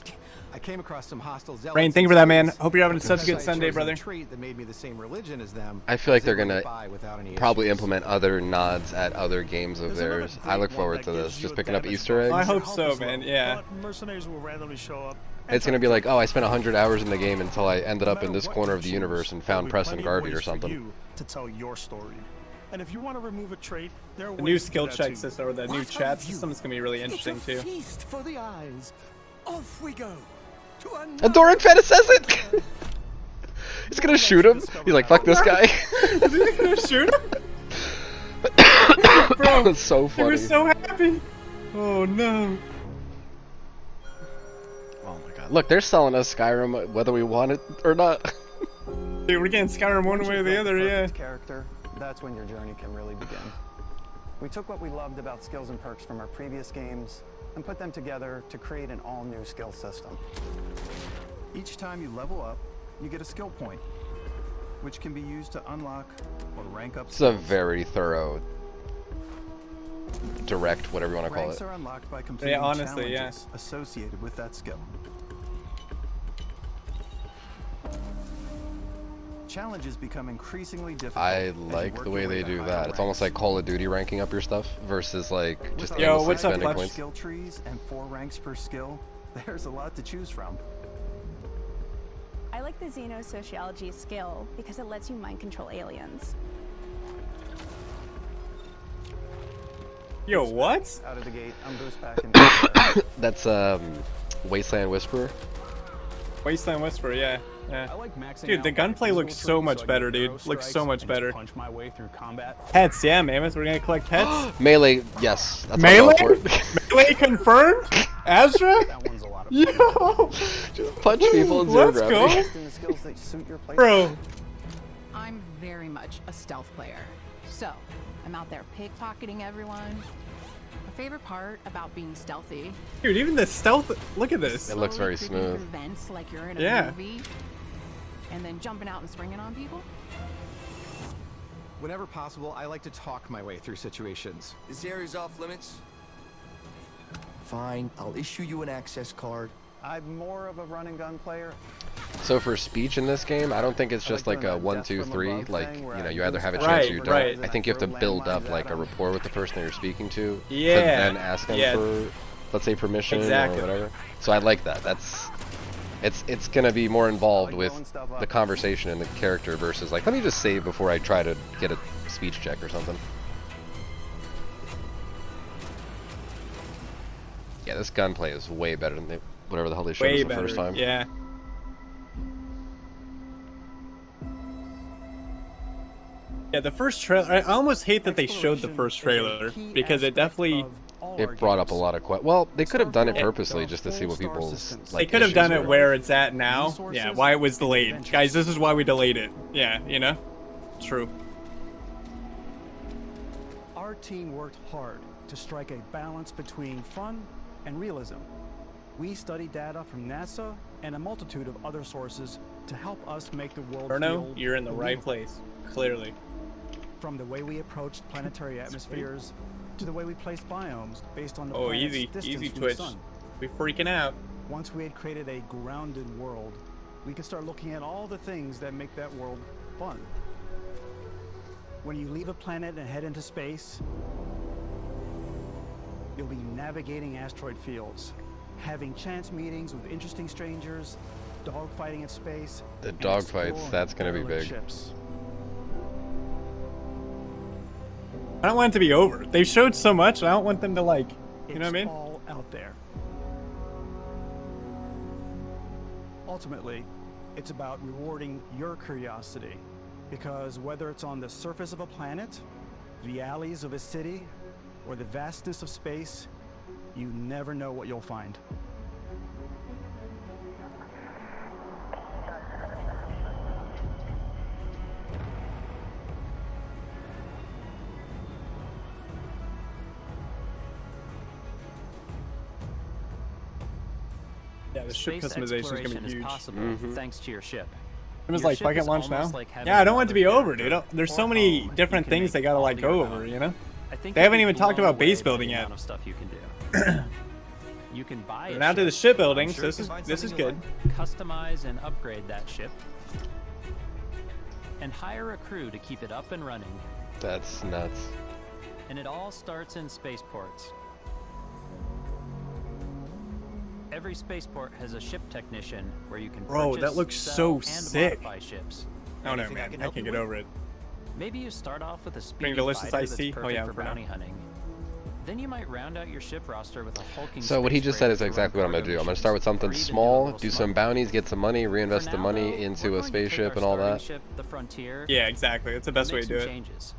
[SPEAKER 13] I came across some hostile zealots.
[SPEAKER 1] Rain, thank you for that, man. Hope you're having such a good Sunday, brother.
[SPEAKER 13] Trait that made me the same religion as them.
[SPEAKER 3] I feel like they're
[SPEAKER 13] was able
[SPEAKER 3] gonna
[SPEAKER 13] to get by without any
[SPEAKER 3] probably
[SPEAKER 13] issues.
[SPEAKER 3] implement other nods at other games of theirs. I look forward to this. Just picking up Easter eggs.
[SPEAKER 1] I hope so, man. Yeah.
[SPEAKER 21] But mercenaries will randomly show up.
[SPEAKER 3] It's gonna be like, oh, I spent 100 hours in the game until I ended up in this corner of the universe and found Preston Garvey or something.
[SPEAKER 21] To tell your story. And if you want to remove a trait, there are
[SPEAKER 1] The
[SPEAKER 21] ways
[SPEAKER 1] new
[SPEAKER 21] to do
[SPEAKER 1] skill
[SPEAKER 21] that
[SPEAKER 1] check
[SPEAKER 21] too.
[SPEAKER 1] system or the new chat system is gonna be really interesting
[SPEAKER 17] It's a
[SPEAKER 1] too.
[SPEAKER 17] feast for the eyes. Off we go. To
[SPEAKER 3] Adoring Fan says it! He's gonna shoot him. He's like, fuck this guy.
[SPEAKER 1] Is he gonna shoot him?
[SPEAKER 3] Bro, that's so
[SPEAKER 1] He
[SPEAKER 3] funny.
[SPEAKER 1] was so happy. Oh no.
[SPEAKER 3] Oh my god. Look, they're selling us Skyrim whether we want it or not.
[SPEAKER 1] Dude, we're getting Skyrim one way or the other, yeah.
[SPEAKER 8] Character, that's when your journey can really begin. We took what we loved about skills and perks from our previous games and put them together to create an all-new skill system. Each time you level up, you get a skill point, which can be used to unlock or rank up.
[SPEAKER 3] It's a very thorough, direct, whatever you want to call
[SPEAKER 8] Ranks
[SPEAKER 3] it.
[SPEAKER 8] are unlocked by completing
[SPEAKER 1] honestly, yeah.
[SPEAKER 8] challenges associated with that skill. Challenges become increasingly difficult.
[SPEAKER 3] I like the way they do that. It's almost like Call of Duty ranking up your stuff versus like just
[SPEAKER 1] Yo,
[SPEAKER 3] endlessly
[SPEAKER 1] what's up,
[SPEAKER 3] spending
[SPEAKER 1] Clutch?
[SPEAKER 3] points.
[SPEAKER 8] Skill trees and 4 ranks per skill. There's a lot to choose from.
[SPEAKER 11] I like the xenosociology skill because it lets you mind control aliens.
[SPEAKER 1] Yo, what?
[SPEAKER 8] Out of the gate, I'm boost packing.
[SPEAKER 3] That's Wasteland Whisperer.
[SPEAKER 1] Wasteland Whisper, yeah. Yeah.
[SPEAKER 8] I like maxing
[SPEAKER 1] Dude, the
[SPEAKER 8] out
[SPEAKER 1] gunplay
[SPEAKER 8] physical
[SPEAKER 1] looks so
[SPEAKER 8] trees
[SPEAKER 1] much
[SPEAKER 8] I can
[SPEAKER 1] better,
[SPEAKER 8] throw
[SPEAKER 1] dude. Looks so
[SPEAKER 8] strikes
[SPEAKER 1] much
[SPEAKER 8] and just
[SPEAKER 1] better.
[SPEAKER 8] punch my way through combat.
[SPEAKER 1] Pets, yeah, Mammoth. We're gonna collect pets.
[SPEAKER 3] Melee, yes. That's
[SPEAKER 1] Melee?
[SPEAKER 3] what I'm going for.
[SPEAKER 1] Melee confirmed? Astra?
[SPEAKER 8] That one's a lot of
[SPEAKER 1] Yo!
[SPEAKER 3] Just punch people and
[SPEAKER 1] Let's
[SPEAKER 3] zero
[SPEAKER 1] go.
[SPEAKER 3] gravity.
[SPEAKER 8] the skills that suit your play.
[SPEAKER 1] Bro.
[SPEAKER 5] I'm very much a stealth player. So, I'm out there pickpocketing everyone. My favorite part about being stealthy.
[SPEAKER 1] Dude, even the stealth. Look at this.
[SPEAKER 3] It looks very
[SPEAKER 5] creeping through
[SPEAKER 3] smooth.
[SPEAKER 5] vents like you're in a
[SPEAKER 1] Yeah.
[SPEAKER 5] movie. And then jumping out and springing on people.
[SPEAKER 6] Whenever possible, I like to talk my way through situations.
[SPEAKER 12] This area's off limits. Fine, I'll issue you an access card.
[SPEAKER 8] I'm more of a run and gun player.
[SPEAKER 3] So for speech in this game, I don't think it's just like a 1, 2, 3. Like, you know, you either have a chance or you don't.
[SPEAKER 1] Right.
[SPEAKER 3] I think you have to build up like a rapport with the person that you're speaking to.
[SPEAKER 1] Yeah.
[SPEAKER 3] To then ask them
[SPEAKER 1] Yeah.
[SPEAKER 3] for, let's say, permission
[SPEAKER 1] Exactly.
[SPEAKER 3] or whatever. So I like that. It's gonna be more involved with the conversation and the character versus like, let me just save before I try to get a speech check or something. Yeah, this gunplay is way better than whatever the hell they showed us the first time.
[SPEAKER 1] Yeah. Yeah, the first trailer. I almost hate that they showed the first trailer because it definitely.
[SPEAKER 3] It brought up a lot of well, they could have done it purposely just to see what people's like.
[SPEAKER 1] They could have done
[SPEAKER 3] issues
[SPEAKER 1] it
[SPEAKER 3] were.
[SPEAKER 1] where it's at now. Yeah, why it was delayed. Guys, this is why we delayed it. Yeah, you know? True.
[SPEAKER 8] Our team worked hard to strike a balance between fun and realism. We studied data from NASA and a multitude of other sources to help us make the world
[SPEAKER 1] Bruno,
[SPEAKER 8] feel
[SPEAKER 1] you're in the right
[SPEAKER 8] believable.
[SPEAKER 1] place. Clearly.
[SPEAKER 8] From the way we approached planetary atmospheres to the way we placed biomes based on the
[SPEAKER 1] Oh,
[SPEAKER 8] planet's
[SPEAKER 1] easy.
[SPEAKER 8] distance
[SPEAKER 1] Easy
[SPEAKER 8] from
[SPEAKER 1] Twitch.
[SPEAKER 8] the sun.
[SPEAKER 1] We freaking out.
[SPEAKER 8] Once we had created a grounded world, we could start looking at all the things that make that world fun. When you leave a planet and head into space, you'll be navigating asteroid fields, having chance meetings with interesting strangers, dogfighting in space.
[SPEAKER 3] The
[SPEAKER 8] and
[SPEAKER 3] dogfights,
[SPEAKER 8] exploring
[SPEAKER 3] that's gonna be
[SPEAKER 8] derelict
[SPEAKER 3] big.
[SPEAKER 8] ships.
[SPEAKER 1] I don't want it to be over. They showed so much, I don't want them to like, you know what I mean?
[SPEAKER 8] It's all out there. Ultimately, it's about rewarding your curiosity, because whether it's on the surface of a planet, the alleys of a city, or the vastness of space, you never know what you'll find.
[SPEAKER 1] Yeah, the ship
[SPEAKER 9] Space
[SPEAKER 1] customization is gonna
[SPEAKER 9] exploration
[SPEAKER 1] be huge.
[SPEAKER 9] is possible thanks to your ship.
[SPEAKER 1] It was
[SPEAKER 9] Your
[SPEAKER 1] like,
[SPEAKER 9] ship
[SPEAKER 1] fucking
[SPEAKER 9] is
[SPEAKER 1] launch now?
[SPEAKER 9] almost like having
[SPEAKER 1] Yeah, I don't want it to be
[SPEAKER 9] another
[SPEAKER 1] over, dude.
[SPEAKER 9] character
[SPEAKER 1] There's
[SPEAKER 9] or
[SPEAKER 1] so many
[SPEAKER 9] home
[SPEAKER 1] different
[SPEAKER 9] you can
[SPEAKER 1] things they
[SPEAKER 9] make
[SPEAKER 1] gotta
[SPEAKER 9] all
[SPEAKER 1] like
[SPEAKER 9] to
[SPEAKER 1] go
[SPEAKER 9] your
[SPEAKER 1] over,
[SPEAKER 9] own.
[SPEAKER 1] you know?
[SPEAKER 9] I think
[SPEAKER 1] They
[SPEAKER 9] you'll
[SPEAKER 1] haven't
[SPEAKER 9] be
[SPEAKER 1] even talked
[SPEAKER 9] blown
[SPEAKER 1] about base
[SPEAKER 9] away by
[SPEAKER 1] building
[SPEAKER 9] the
[SPEAKER 1] yet.
[SPEAKER 9] amount of stuff you can do. You can buy
[SPEAKER 1] We're
[SPEAKER 9] a
[SPEAKER 1] now to
[SPEAKER 9] ship.
[SPEAKER 1] the shipbuilding,
[SPEAKER 9] I'm
[SPEAKER 1] so
[SPEAKER 9] sure
[SPEAKER 1] this
[SPEAKER 9] you
[SPEAKER 1] is
[SPEAKER 9] can find
[SPEAKER 1] this is
[SPEAKER 9] something
[SPEAKER 1] good.
[SPEAKER 9] you like. Customize and upgrade that ship, and hire a crew to keep it up and running.
[SPEAKER 3] That's nuts.
[SPEAKER 9] And it all starts in spaceports. Every spaceport has a ship technician where you can
[SPEAKER 1] Bro,
[SPEAKER 9] purchase,
[SPEAKER 1] that looks
[SPEAKER 9] sell,
[SPEAKER 1] so
[SPEAKER 9] and
[SPEAKER 1] sick.
[SPEAKER 9] modify ships.
[SPEAKER 1] Oh no,
[SPEAKER 9] Anything
[SPEAKER 1] man, I
[SPEAKER 9] help
[SPEAKER 1] can't
[SPEAKER 9] you
[SPEAKER 1] get
[SPEAKER 9] with?
[SPEAKER 1] over it.
[SPEAKER 9] Maybe you start off with a speedy
[SPEAKER 1] Bring delicious
[SPEAKER 9] fighter
[SPEAKER 1] iced
[SPEAKER 9] that's
[SPEAKER 1] tea? Oh,
[SPEAKER 9] perfect
[SPEAKER 1] yeah,
[SPEAKER 9] for
[SPEAKER 1] for now.
[SPEAKER 9] bounty hunting. Then you might round out your ship roster with a hulking
[SPEAKER 3] So what he
[SPEAKER 9] space
[SPEAKER 3] just said
[SPEAKER 9] freighter
[SPEAKER 3] is
[SPEAKER 9] to run
[SPEAKER 3] exactly what I'm gonna
[SPEAKER 9] cargo
[SPEAKER 3] do. I'm gonna
[SPEAKER 9] missions,
[SPEAKER 3] start with something
[SPEAKER 9] or even do a
[SPEAKER 3] small,
[SPEAKER 9] little
[SPEAKER 3] do some
[SPEAKER 9] smuggling.
[SPEAKER 3] bounties, get some money, reinvest
[SPEAKER 9] For
[SPEAKER 3] the
[SPEAKER 9] now,
[SPEAKER 3] money
[SPEAKER 9] though,
[SPEAKER 3] into
[SPEAKER 9] we're
[SPEAKER 3] a
[SPEAKER 9] going to take
[SPEAKER 3] spaceship
[SPEAKER 9] our
[SPEAKER 3] and all
[SPEAKER 9] starting
[SPEAKER 3] that.
[SPEAKER 9] ship, the Frontier,
[SPEAKER 1] Yeah, exactly. That's the best
[SPEAKER 9] and
[SPEAKER 1] way
[SPEAKER 9] make
[SPEAKER 1] to do
[SPEAKER 9] some
[SPEAKER 1] it.
[SPEAKER 9] changes.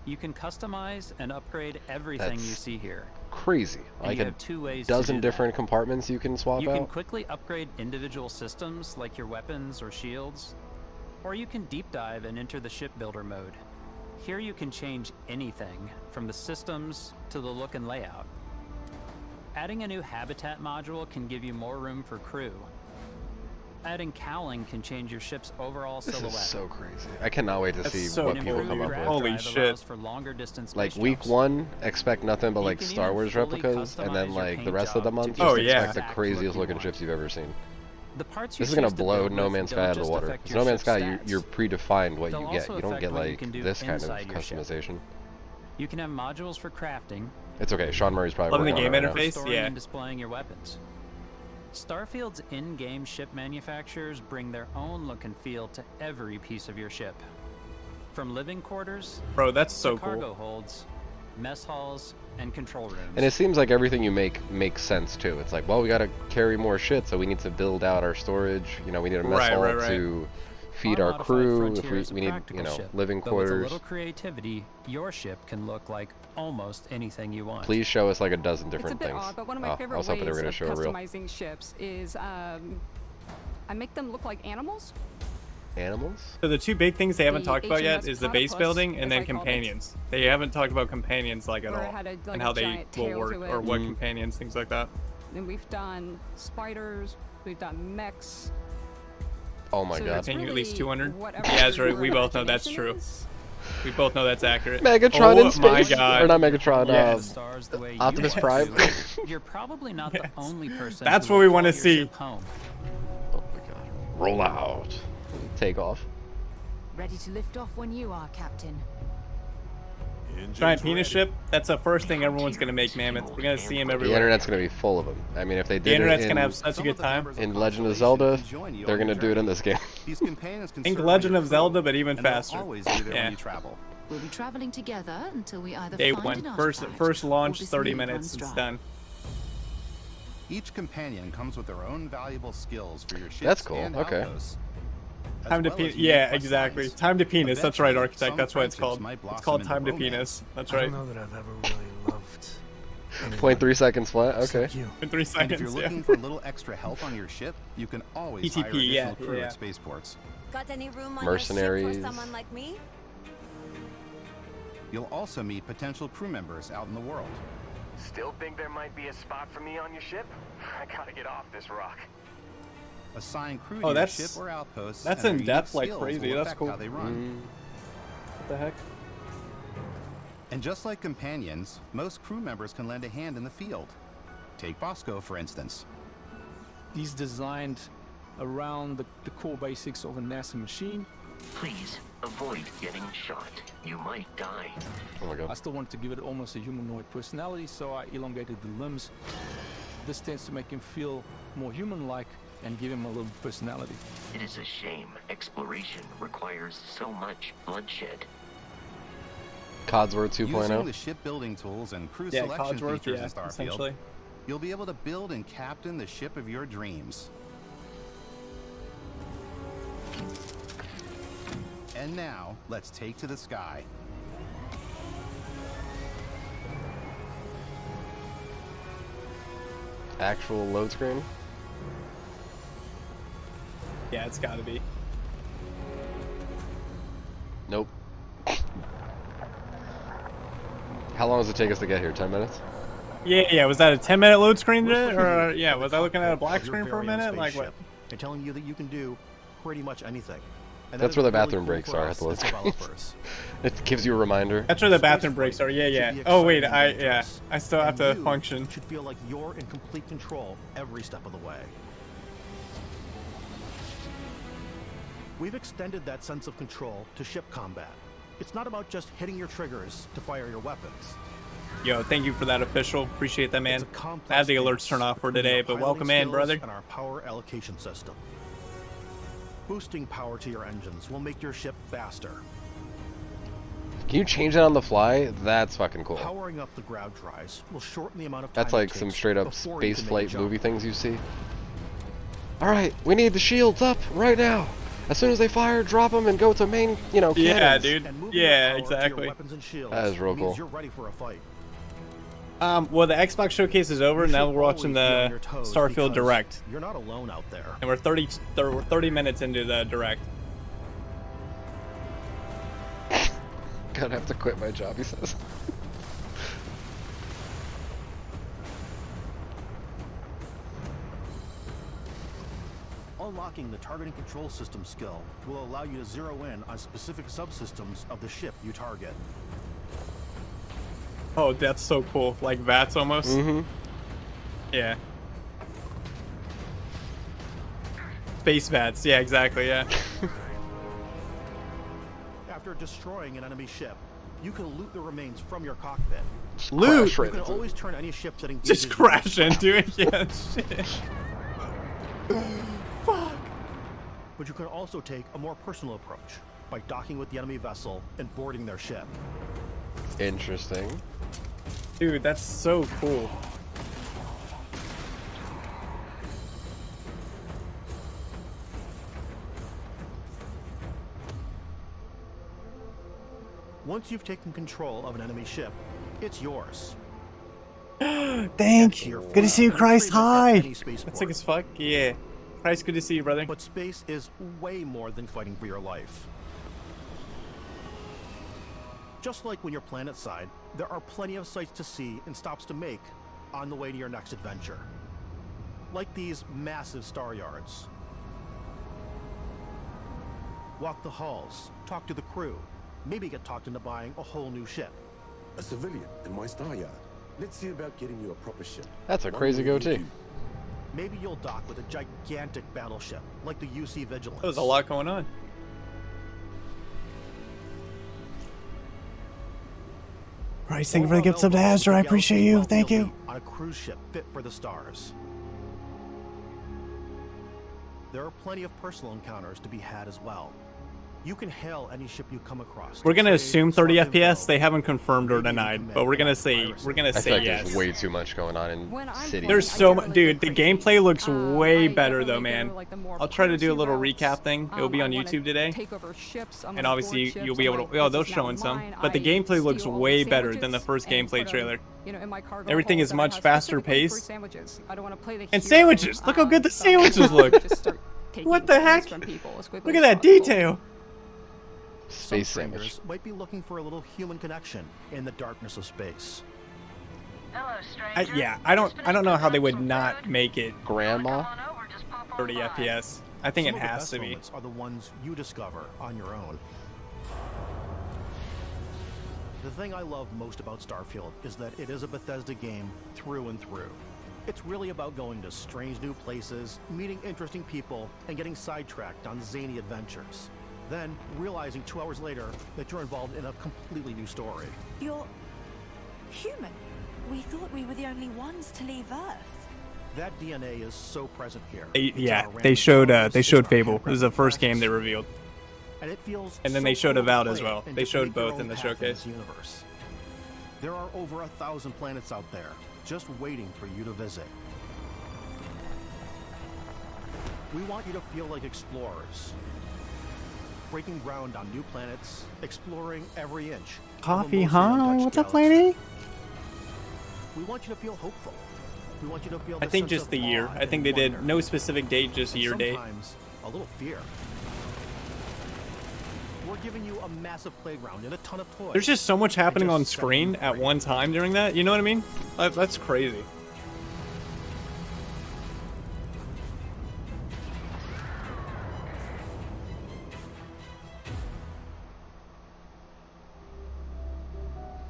[SPEAKER 7] You can customize and upgrade everything you see here.
[SPEAKER 3] Crazy.
[SPEAKER 7] And
[SPEAKER 3] Like
[SPEAKER 7] you
[SPEAKER 3] a
[SPEAKER 7] have two ways
[SPEAKER 3] dozen
[SPEAKER 7] to do
[SPEAKER 3] different compartments you can swap
[SPEAKER 7] that. You can
[SPEAKER 3] out.
[SPEAKER 7] quickly upgrade individual systems like your weapons or shields, or you can deep dive and enter the shipbuilder mode. Here you can change anything from the systems to the look and layout. Adding a new habitat module can give you more room for crew. Adding cowling can change your ship's overall silhouette.
[SPEAKER 3] This is so crazy. I cannot wait to see what people come up with.
[SPEAKER 1] Holy shit.
[SPEAKER 7] For longer distance
[SPEAKER 3] Like
[SPEAKER 7] space
[SPEAKER 3] week
[SPEAKER 7] jumps.
[SPEAKER 3] 1, expect nothing but like
[SPEAKER 7] can
[SPEAKER 3] Star
[SPEAKER 7] even
[SPEAKER 3] Wars
[SPEAKER 7] fully
[SPEAKER 3] replicas, and then
[SPEAKER 7] customize your
[SPEAKER 3] like the
[SPEAKER 7] paint
[SPEAKER 3] rest of the
[SPEAKER 7] job
[SPEAKER 3] month,
[SPEAKER 7] to
[SPEAKER 3] just
[SPEAKER 7] get the
[SPEAKER 3] expect the
[SPEAKER 7] exact
[SPEAKER 3] craziest
[SPEAKER 7] look you
[SPEAKER 3] looking
[SPEAKER 7] want.
[SPEAKER 3] ships you've ever seen.
[SPEAKER 7] The parts you
[SPEAKER 3] This is gonna
[SPEAKER 7] choose to
[SPEAKER 3] blow
[SPEAKER 7] build
[SPEAKER 3] No
[SPEAKER 7] with
[SPEAKER 3] Man's
[SPEAKER 7] don't
[SPEAKER 3] Sky out of the
[SPEAKER 7] just
[SPEAKER 3] water.
[SPEAKER 7] affect
[SPEAKER 3] 'Cause
[SPEAKER 7] your
[SPEAKER 3] No Man's
[SPEAKER 7] ship's
[SPEAKER 3] Sky,
[SPEAKER 7] stats.
[SPEAKER 3] you're predefined what
[SPEAKER 7] They'll
[SPEAKER 3] you get.
[SPEAKER 7] also
[SPEAKER 3] You don't
[SPEAKER 7] affect
[SPEAKER 3] get
[SPEAKER 7] what you
[SPEAKER 3] like
[SPEAKER 7] can do
[SPEAKER 3] this kind of
[SPEAKER 7] inside your ship.
[SPEAKER 3] customization.
[SPEAKER 7] You can have modules for crafting.
[SPEAKER 3] It's okay. Sean Murray's probably
[SPEAKER 1] Loving the
[SPEAKER 3] working
[SPEAKER 1] game
[SPEAKER 3] on it right now.
[SPEAKER 1] interface.
[SPEAKER 7] Storing
[SPEAKER 1] Yeah.
[SPEAKER 7] and displaying your weapons. Starfield's in-game ship manufacturers bring their own look and feel to every piece of your ship. From living quarters,
[SPEAKER 1] Bro, that's
[SPEAKER 7] to
[SPEAKER 1] so
[SPEAKER 7] cargo
[SPEAKER 1] cool.
[SPEAKER 7] holds, mess halls, and control rooms.
[SPEAKER 3] And it seems like everything you make makes sense too. It's like, well, we gotta carry more shit, so we need to build out our storage. You know, we need a mess hall to feed our
[SPEAKER 7] Modified
[SPEAKER 3] crew.
[SPEAKER 7] Frontier
[SPEAKER 3] If
[SPEAKER 7] is a
[SPEAKER 3] we need,
[SPEAKER 7] practical
[SPEAKER 3] you know,
[SPEAKER 7] ship,
[SPEAKER 3] living
[SPEAKER 7] but with a
[SPEAKER 3] quarters.
[SPEAKER 7] little creativity, your ship can look like almost anything you want.
[SPEAKER 3] Please show us like a dozen different
[SPEAKER 11] It's a bit
[SPEAKER 3] things.
[SPEAKER 11] odd, but one of my
[SPEAKER 3] I
[SPEAKER 11] favorite
[SPEAKER 3] was hoping they were
[SPEAKER 11] ways
[SPEAKER 3] gonna
[SPEAKER 11] of
[SPEAKER 3] show real
[SPEAKER 11] customizing ships is I make them look like animals.
[SPEAKER 3] animals.
[SPEAKER 1] So the two big things they haven't
[SPEAKER 11] The
[SPEAKER 1] talked about yet
[SPEAKER 11] HMS
[SPEAKER 1] is the base
[SPEAKER 11] Platypus,
[SPEAKER 1] building and
[SPEAKER 11] as
[SPEAKER 1] then
[SPEAKER 11] I called it.
[SPEAKER 1] companions. They haven't talked about companions like at
[SPEAKER 11] Where it
[SPEAKER 1] all,
[SPEAKER 11] had a- like
[SPEAKER 1] and
[SPEAKER 11] a
[SPEAKER 1] how they
[SPEAKER 11] giant
[SPEAKER 1] will
[SPEAKER 11] tail
[SPEAKER 1] work
[SPEAKER 11] to it.
[SPEAKER 1] or what companions, things like that.
[SPEAKER 11] And we've done spiders, we've done mechs.
[SPEAKER 3] Oh my
[SPEAKER 11] So
[SPEAKER 3] god.
[SPEAKER 11] it's
[SPEAKER 1] Can you at least
[SPEAKER 11] really
[SPEAKER 1] 200?
[SPEAKER 11] whatever
[SPEAKER 1] Yeah, that's right.
[SPEAKER 11] your
[SPEAKER 1] We both know that's
[SPEAKER 11] imagination
[SPEAKER 1] true.
[SPEAKER 11] is.
[SPEAKER 1] We both know that's accurate.
[SPEAKER 3] Megatron
[SPEAKER 1] oh
[SPEAKER 3] in
[SPEAKER 1] my
[SPEAKER 3] space.
[SPEAKER 1] god.
[SPEAKER 3] Or not Megatron,
[SPEAKER 1] Yes.
[SPEAKER 7] Stars the way you
[SPEAKER 3] Optimus
[SPEAKER 7] want
[SPEAKER 3] Prime.
[SPEAKER 7] to. You're probably not the only person.
[SPEAKER 1] That's
[SPEAKER 7] who
[SPEAKER 1] what
[SPEAKER 7] will
[SPEAKER 1] we want to
[SPEAKER 7] call your
[SPEAKER 1] see.
[SPEAKER 7] ship home.
[SPEAKER 3] Oh my god. Roll out. Take off.
[SPEAKER 2] Ready to lift off when you are, Captain.
[SPEAKER 1] Giant penis ship. That's the first thing everyone's gonna make, Mammoth. We're gonna see him
[SPEAKER 3] The
[SPEAKER 1] everywhere.
[SPEAKER 3] internet's gonna be full of them. I mean, if they did
[SPEAKER 1] The internet's
[SPEAKER 3] it
[SPEAKER 1] gonna
[SPEAKER 3] in,
[SPEAKER 1] have such a good time.
[SPEAKER 3] in Legend of Zelda, they're gonna do it in this game.
[SPEAKER 8] These companions can
[SPEAKER 1] Think
[SPEAKER 8] serve
[SPEAKER 1] Legend
[SPEAKER 8] on
[SPEAKER 1] of
[SPEAKER 8] your
[SPEAKER 1] Zelda,
[SPEAKER 8] crew,
[SPEAKER 1] but even
[SPEAKER 8] and they'll
[SPEAKER 1] faster.
[SPEAKER 8] always be there
[SPEAKER 1] Yeah.
[SPEAKER 8] when you travel.
[SPEAKER 2] We'll be traveling together until we either
[SPEAKER 1] Day
[SPEAKER 2] find
[SPEAKER 1] one.
[SPEAKER 2] an
[SPEAKER 1] First
[SPEAKER 2] artifact
[SPEAKER 1] launch,
[SPEAKER 2] or this
[SPEAKER 1] 30
[SPEAKER 2] lead
[SPEAKER 1] minutes,
[SPEAKER 2] runs
[SPEAKER 1] it's
[SPEAKER 2] dry.
[SPEAKER 1] done.
[SPEAKER 6] Each companion comes with their own valuable skills for your ships
[SPEAKER 3] That's cool,
[SPEAKER 6] and
[SPEAKER 3] okay.
[SPEAKER 6] outposts. as
[SPEAKER 1] Time to
[SPEAKER 6] well
[SPEAKER 1] penis.
[SPEAKER 6] as unique
[SPEAKER 1] Yeah,
[SPEAKER 6] quest
[SPEAKER 1] exactly.
[SPEAKER 6] lines.
[SPEAKER 1] Time to penis. That's right,
[SPEAKER 6] Eventually,
[SPEAKER 1] Architect.
[SPEAKER 6] some
[SPEAKER 1] That's what it's
[SPEAKER 6] friendships
[SPEAKER 1] called.
[SPEAKER 6] might
[SPEAKER 1] It's
[SPEAKER 6] blossom
[SPEAKER 1] called
[SPEAKER 6] into
[SPEAKER 1] Time to
[SPEAKER 6] romance.
[SPEAKER 1] penis. That's
[SPEAKER 17] I
[SPEAKER 1] right.
[SPEAKER 17] don't know that I've ever really loved.
[SPEAKER 3] 0.3 seconds flat. Okay.
[SPEAKER 17] Except you.
[SPEAKER 1] In 3
[SPEAKER 6] And if
[SPEAKER 1] seconds.
[SPEAKER 6] you're
[SPEAKER 1] Yeah.
[SPEAKER 6] looking for a little extra help on your ship, you can always hire
[SPEAKER 1] ETP, yeah,
[SPEAKER 6] additional crew
[SPEAKER 1] yeah.
[SPEAKER 6] at spaceports.
[SPEAKER 20] Got any room on
[SPEAKER 3] Mercenaries.
[SPEAKER 20] your ship for someone like me?
[SPEAKER 6] You'll also meet potential crew members out in the world.
[SPEAKER 14] Still think there might be a spot for me on your ship? I gotta get off this rock.
[SPEAKER 6] Assign crew
[SPEAKER 1] Oh,
[SPEAKER 6] to your
[SPEAKER 1] that's-
[SPEAKER 6] ship or outposts.
[SPEAKER 1] that's
[SPEAKER 6] and
[SPEAKER 1] in
[SPEAKER 6] their unique
[SPEAKER 1] depth like
[SPEAKER 6] skills
[SPEAKER 1] crazy.
[SPEAKER 6] will
[SPEAKER 1] That's
[SPEAKER 6] affect
[SPEAKER 1] cool.
[SPEAKER 6] How they run.
[SPEAKER 1] What the heck?
[SPEAKER 6] And just like companions, most crew members can lend a hand in the field. Take Bosco, for instance.
[SPEAKER 10] He's designed around the core basics of a NASA machine.
[SPEAKER 14] Please, avoid getting shot. You might die.
[SPEAKER 3] Oh my god.
[SPEAKER 10] I still wanted to give it almost a humanoid personality, so I elongated the limbs. This tends to make him feel more human-like and give him a little personality.
[SPEAKER 14] It is a shame exploration requires so much bloodshed.
[SPEAKER 3] Codsworth
[SPEAKER 6] Using
[SPEAKER 3] 2.0.
[SPEAKER 6] the shipbuilding tools and crew
[SPEAKER 1] Yeah,
[SPEAKER 6] selection
[SPEAKER 1] Codsworth,
[SPEAKER 6] features
[SPEAKER 1] yeah,
[SPEAKER 6] in Starfield,
[SPEAKER 1] essentially.
[SPEAKER 6] you'll be able to build and captain the ship of your dreams. And now, let's take to the sky.
[SPEAKER 3] Actual load screen.
[SPEAKER 1] Yeah, it's gotta be.
[SPEAKER 3] Nope. How long does it take us to get here? 10 minutes?
[SPEAKER 1] Yeah. Was that a 10-minute load screen there? Or yeah, was I looking at a black
[SPEAKER 8] Of your
[SPEAKER 1] screen for a
[SPEAKER 8] very own
[SPEAKER 1] minute? Like what?
[SPEAKER 8] spaceship. They're telling you that you can do pretty much anything. And
[SPEAKER 3] That's
[SPEAKER 8] that
[SPEAKER 3] where
[SPEAKER 8] is
[SPEAKER 3] the
[SPEAKER 8] really
[SPEAKER 3] bathroom
[SPEAKER 8] cool
[SPEAKER 3] breaks
[SPEAKER 8] for
[SPEAKER 3] are
[SPEAKER 8] us
[SPEAKER 3] at the load
[SPEAKER 8] as
[SPEAKER 3] screen.
[SPEAKER 8] developers.
[SPEAKER 3] It gives you a reminder.
[SPEAKER 1] That's where the
[SPEAKER 8] Space
[SPEAKER 1] bathroom breaks
[SPEAKER 8] flight
[SPEAKER 1] are. Yeah.
[SPEAKER 8] should be
[SPEAKER 1] Oh wait,
[SPEAKER 8] exciting and
[SPEAKER 1] yeah.
[SPEAKER 8] dangerous.
[SPEAKER 1] I still have to
[SPEAKER 8] And you
[SPEAKER 1] function.
[SPEAKER 8] should feel like you're in complete control every step of the way. We've extended that sense of control to ship combat. It's not about just hitting your triggers to fire your weapons.
[SPEAKER 1] Yo, thank you for that, official. Appreciate that, man.
[SPEAKER 8] It's a complex
[SPEAKER 1] I had the
[SPEAKER 8] dance
[SPEAKER 1] alerts turned off for
[SPEAKER 8] between
[SPEAKER 1] today,
[SPEAKER 8] your
[SPEAKER 1] but
[SPEAKER 8] piloting
[SPEAKER 1] welcome in,
[SPEAKER 8] skills
[SPEAKER 1] brother.
[SPEAKER 8] And our power allocation system. Boosting power to your engines will make your ship faster.
[SPEAKER 3] Can you change that on the fly? That's fucking cool.
[SPEAKER 8] Powering up the ground drives will shorten the amount of time
[SPEAKER 3] That's
[SPEAKER 8] it
[SPEAKER 3] like some
[SPEAKER 8] takes
[SPEAKER 3] straight up
[SPEAKER 8] before you
[SPEAKER 3] space
[SPEAKER 8] can make a
[SPEAKER 3] flight
[SPEAKER 8] jump.
[SPEAKER 3] movie things you see. Alright, we need the shields up right now. As soon as they fire, drop them and go to main, you know,
[SPEAKER 1] Yeah,
[SPEAKER 3] cannons.
[SPEAKER 1] dude.
[SPEAKER 21] And moving
[SPEAKER 1] Yeah,
[SPEAKER 21] your power to your
[SPEAKER 1] exactly.
[SPEAKER 21] weapons and shields
[SPEAKER 3] That is real
[SPEAKER 21] means
[SPEAKER 3] cool.
[SPEAKER 21] You're ready for a fight.
[SPEAKER 1] Well, the Xbox showcase is over.
[SPEAKER 21] You
[SPEAKER 1] Now
[SPEAKER 21] should
[SPEAKER 1] we're watching
[SPEAKER 21] always be on
[SPEAKER 1] the
[SPEAKER 21] your toes
[SPEAKER 1] Starfield
[SPEAKER 21] because
[SPEAKER 1] Direct,
[SPEAKER 21] You're not alone out there.
[SPEAKER 1] and we're 30 minutes into the Direct.
[SPEAKER 3] Gonna have to quit my job, he says.
[SPEAKER 21] Unlocking the targeting control system skill will allow you to zero in on specific subsystems of the ship you target.
[SPEAKER 1] Oh, that's so cool. Like VATS almost.
[SPEAKER 3] Mm-hmm.
[SPEAKER 1] Yeah. Space VATS. Yeah, exactly. Yeah.
[SPEAKER 21] After destroying an enemy ship, you can loot the remains from your cockpit.
[SPEAKER 1] Loot.
[SPEAKER 21] You can always turn any ship that engages
[SPEAKER 1] Just crash
[SPEAKER 21] you.
[SPEAKER 1] into it. Yeah. Shit. Fuck.
[SPEAKER 21] But you can also take a more personal approach by docking with the enemy vessel and boarding their ship.
[SPEAKER 3] Interesting.
[SPEAKER 1] Dude, that's so cool.
[SPEAKER 21] Once you've taken control of an enemy ship, it's yours.
[SPEAKER 1] Thank you. Good to see you, Christ. Hi. That's sick as fuck. Yeah. Christ, good to see you, brother.
[SPEAKER 21] But space is way more than fighting for your life. Just like when you're planetside, there are plenty of sights to see and stops to make on the way to your next adventure. Like these massive star yards. Walk the halls, talk to the crew, maybe get talked into buying a whole new ship.
[SPEAKER 17] A civilian in my star yard. Let's see about getting you a proper ship.
[SPEAKER 3] That's a crazy goatee.
[SPEAKER 21] Maybe you'll dock with a gigantic battleship, like the UC Vigilance.
[SPEAKER 1] There's a lot going on. Christ, thank you for the gift sub to Azure. I appreciate you. Thank you.
[SPEAKER 21] On a cruise ship fit for the stars. There are plenty of personal encounters to be had as well. You can hail any ship you come across.
[SPEAKER 1] We're gonna assume 30 FPS. They haven't confirmed or denied, but we're gonna say
[SPEAKER 3] I feel like
[SPEAKER 1] yes.
[SPEAKER 3] there's way too much going on in City.
[SPEAKER 1] There's so much, dude. The gameplay looks way better though, man. I'll try to do a little recap thing. It'll be on YouTube today, and obviously you'll be able to. Oh, they're showing some, but the gameplay looks way better than the first gameplay trailer. Everything is much faster paced. And sandwiches. Look how good the sandwiches look. What the heck? Look at that detail.
[SPEAKER 3] Space
[SPEAKER 21] Some
[SPEAKER 3] sandwich.
[SPEAKER 21] strangers might be looking for a little human connection in the darkness of space.
[SPEAKER 1] Yeah, I don't know how they would not make it
[SPEAKER 3] Grandma
[SPEAKER 1] 30 FPS. I think
[SPEAKER 21] Some
[SPEAKER 1] it
[SPEAKER 21] of the
[SPEAKER 1] has
[SPEAKER 21] best
[SPEAKER 1] to be.
[SPEAKER 21] moments are the ones you discover on your own. The thing I love most about Starfield is that it is a Bethesda game through and through. It's really about going to strange new places, meeting interesting people, and getting sidetracked on zany adventures. Then, realizing 2 hours later that you're involved in a completely new story.
[SPEAKER 20] You're human. We thought we were the only ones to leave Earth.
[SPEAKER 21] That DNA is so present here.
[SPEAKER 1] Yeah, they showed Fable. This is the first game they revealed.
[SPEAKER 21] And it feels
[SPEAKER 1] And then
[SPEAKER 21] so
[SPEAKER 1] they showed
[SPEAKER 21] cool to
[SPEAKER 1] Avowed as
[SPEAKER 21] play
[SPEAKER 1] well.
[SPEAKER 21] and
[SPEAKER 1] They
[SPEAKER 21] just
[SPEAKER 1] showed
[SPEAKER 21] make your
[SPEAKER 1] both
[SPEAKER 21] own
[SPEAKER 1] in the
[SPEAKER 21] path
[SPEAKER 1] showcase.
[SPEAKER 21] this universe. There are over 1,000 planets out there, just waiting for you to visit. We want you to feel like explorers, breaking ground on new planets, exploring every inch. of
[SPEAKER 1] Coffee,
[SPEAKER 21] a mostly
[SPEAKER 1] huh?
[SPEAKER 21] untouched
[SPEAKER 1] What's up,
[SPEAKER 21] galaxy.
[SPEAKER 1] lady?
[SPEAKER 21] We want you to feel hopeful. We want you to feel
[SPEAKER 1] I
[SPEAKER 21] the
[SPEAKER 1] think
[SPEAKER 21] sense
[SPEAKER 1] just
[SPEAKER 21] of
[SPEAKER 1] the year.
[SPEAKER 21] awe
[SPEAKER 1] I think
[SPEAKER 21] and
[SPEAKER 1] they did
[SPEAKER 21] wonder.
[SPEAKER 1] no specific date, just
[SPEAKER 21] And
[SPEAKER 1] year date.
[SPEAKER 21] sometimes a little fear. We're giving you a massive playground and a ton of toys.
[SPEAKER 1] There's just so much happening
[SPEAKER 21] And
[SPEAKER 1] on
[SPEAKER 21] just
[SPEAKER 1] screen at one time during that. You know what I mean? That's crazy.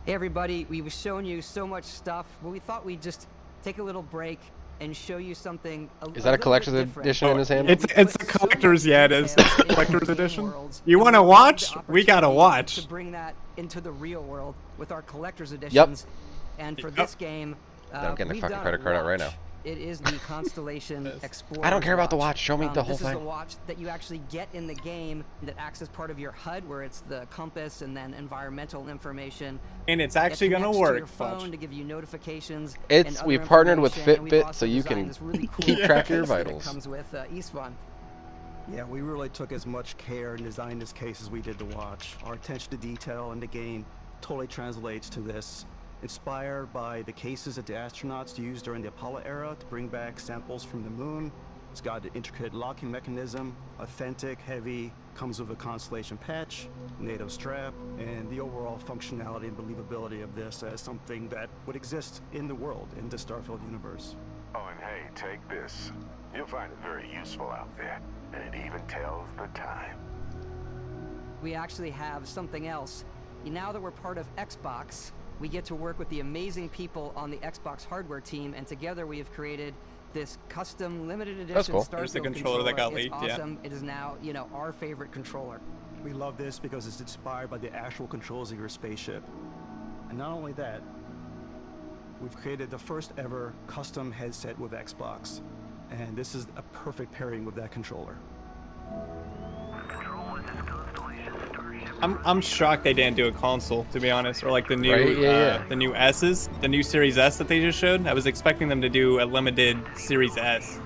[SPEAKER 9] Hey everybody, we were showing you so much stuff, but we thought we'd just take a little break and show you something
[SPEAKER 3] Is that a collector's edition in his hand?
[SPEAKER 1] It's the collector's. Yeah, it is. It's the collector's edition. You want to watch? We gotta watch.
[SPEAKER 9] to bring that into the real world with our collector's editions. And for this game,
[SPEAKER 3] I'm getting a
[SPEAKER 9] we've
[SPEAKER 3] fucking
[SPEAKER 9] done
[SPEAKER 3] credit card out right
[SPEAKER 9] watch.
[SPEAKER 3] now.
[SPEAKER 9] It is the Constellation Explorer.
[SPEAKER 3] I don't care about the watch. Show me the whole
[SPEAKER 9] This is
[SPEAKER 3] thing.
[SPEAKER 9] the watch that you actually get in the game that acts as part of your HUD, where it's the compass and then environmental information.
[SPEAKER 1] And it's
[SPEAKER 9] It
[SPEAKER 1] actually gonna
[SPEAKER 9] connects to
[SPEAKER 1] work.
[SPEAKER 9] your phone
[SPEAKER 1] Watch.
[SPEAKER 9] to give you notifications.
[SPEAKER 3] It's
[SPEAKER 9] and
[SPEAKER 3] we
[SPEAKER 9] other
[SPEAKER 3] partnered with
[SPEAKER 9] information, and we've
[SPEAKER 3] Fitbit
[SPEAKER 9] also
[SPEAKER 3] so you
[SPEAKER 9] designed
[SPEAKER 3] can
[SPEAKER 9] this really cool
[SPEAKER 3] keep track of your
[SPEAKER 9] case that it
[SPEAKER 3] vitals.
[SPEAKER 9] comes with each one.
[SPEAKER 8] Yeah, we really took as much care in designing this case as we did the watch. Our attention to detail in the game totally translates to this. Inspired by the cases that the astronauts used during the Apollo era to bring back samples from the moon. It's got an intricate locking mechanism, authentic, heavy, comes with a Constellation patch, NATO strap, and the overall functionality and believability of this as something that would exist in the world, in the Starfield universe.
[SPEAKER 4] Oh, and hey, take this. You'll find it very useful out there, and it even tells the time.
[SPEAKER 9] We actually have something else. Now that we're part of Xbox, we get to work with the amazing people on the Xbox hardware team, and together we have created this custom limited edition
[SPEAKER 3] That's cool.
[SPEAKER 9] Starfield
[SPEAKER 1] There's the controller that got
[SPEAKER 9] It's
[SPEAKER 1] leaked,
[SPEAKER 9] awesome.
[SPEAKER 1] yeah.
[SPEAKER 9] It is now, you know, our favorite controller.
[SPEAKER 8] We love this because it's inspired by the actual controls of your spaceship. And not only that, we've created the first ever custom headset with Xbox. And this is a perfect pairing with that controller.
[SPEAKER 1] I'm shocked they didn't do a console, to be honest, or like the new
[SPEAKER 3] Right,
[SPEAKER 1] the new S's, the new Series S that they just showed. I was expecting them to do a limited Series S.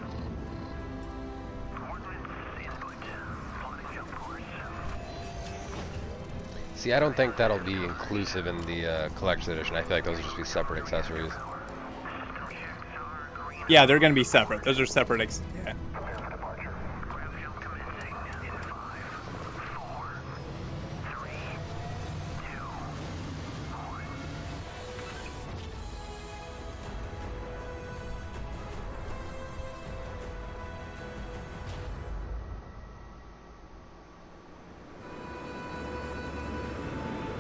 [SPEAKER 3] See, I don't think that'll be inclusive in the collector's edition. I feel like those will just be separate accessories.
[SPEAKER 1] Yeah, they're gonna be separate. Those are separate. Yeah.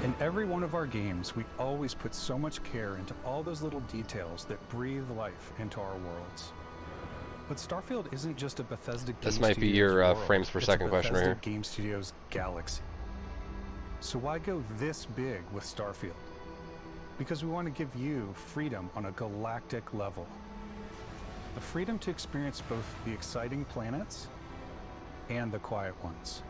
[SPEAKER 16] In every one of our games, we always put so much care into all those little details that breathe life into our worlds. But Starfield isn't just a Bethesda Game
[SPEAKER 3] This might be
[SPEAKER 16] Studios
[SPEAKER 3] your
[SPEAKER 16] world,
[SPEAKER 3] frames per
[SPEAKER 16] it's
[SPEAKER 3] second
[SPEAKER 16] a
[SPEAKER 3] question right
[SPEAKER 16] Bethesda
[SPEAKER 3] here.
[SPEAKER 16] Game Studios galaxy. So why go this big with Starfield? Because we want to give you freedom on a galactic level. The freedom to experience both the exciting planets and the quiet ones.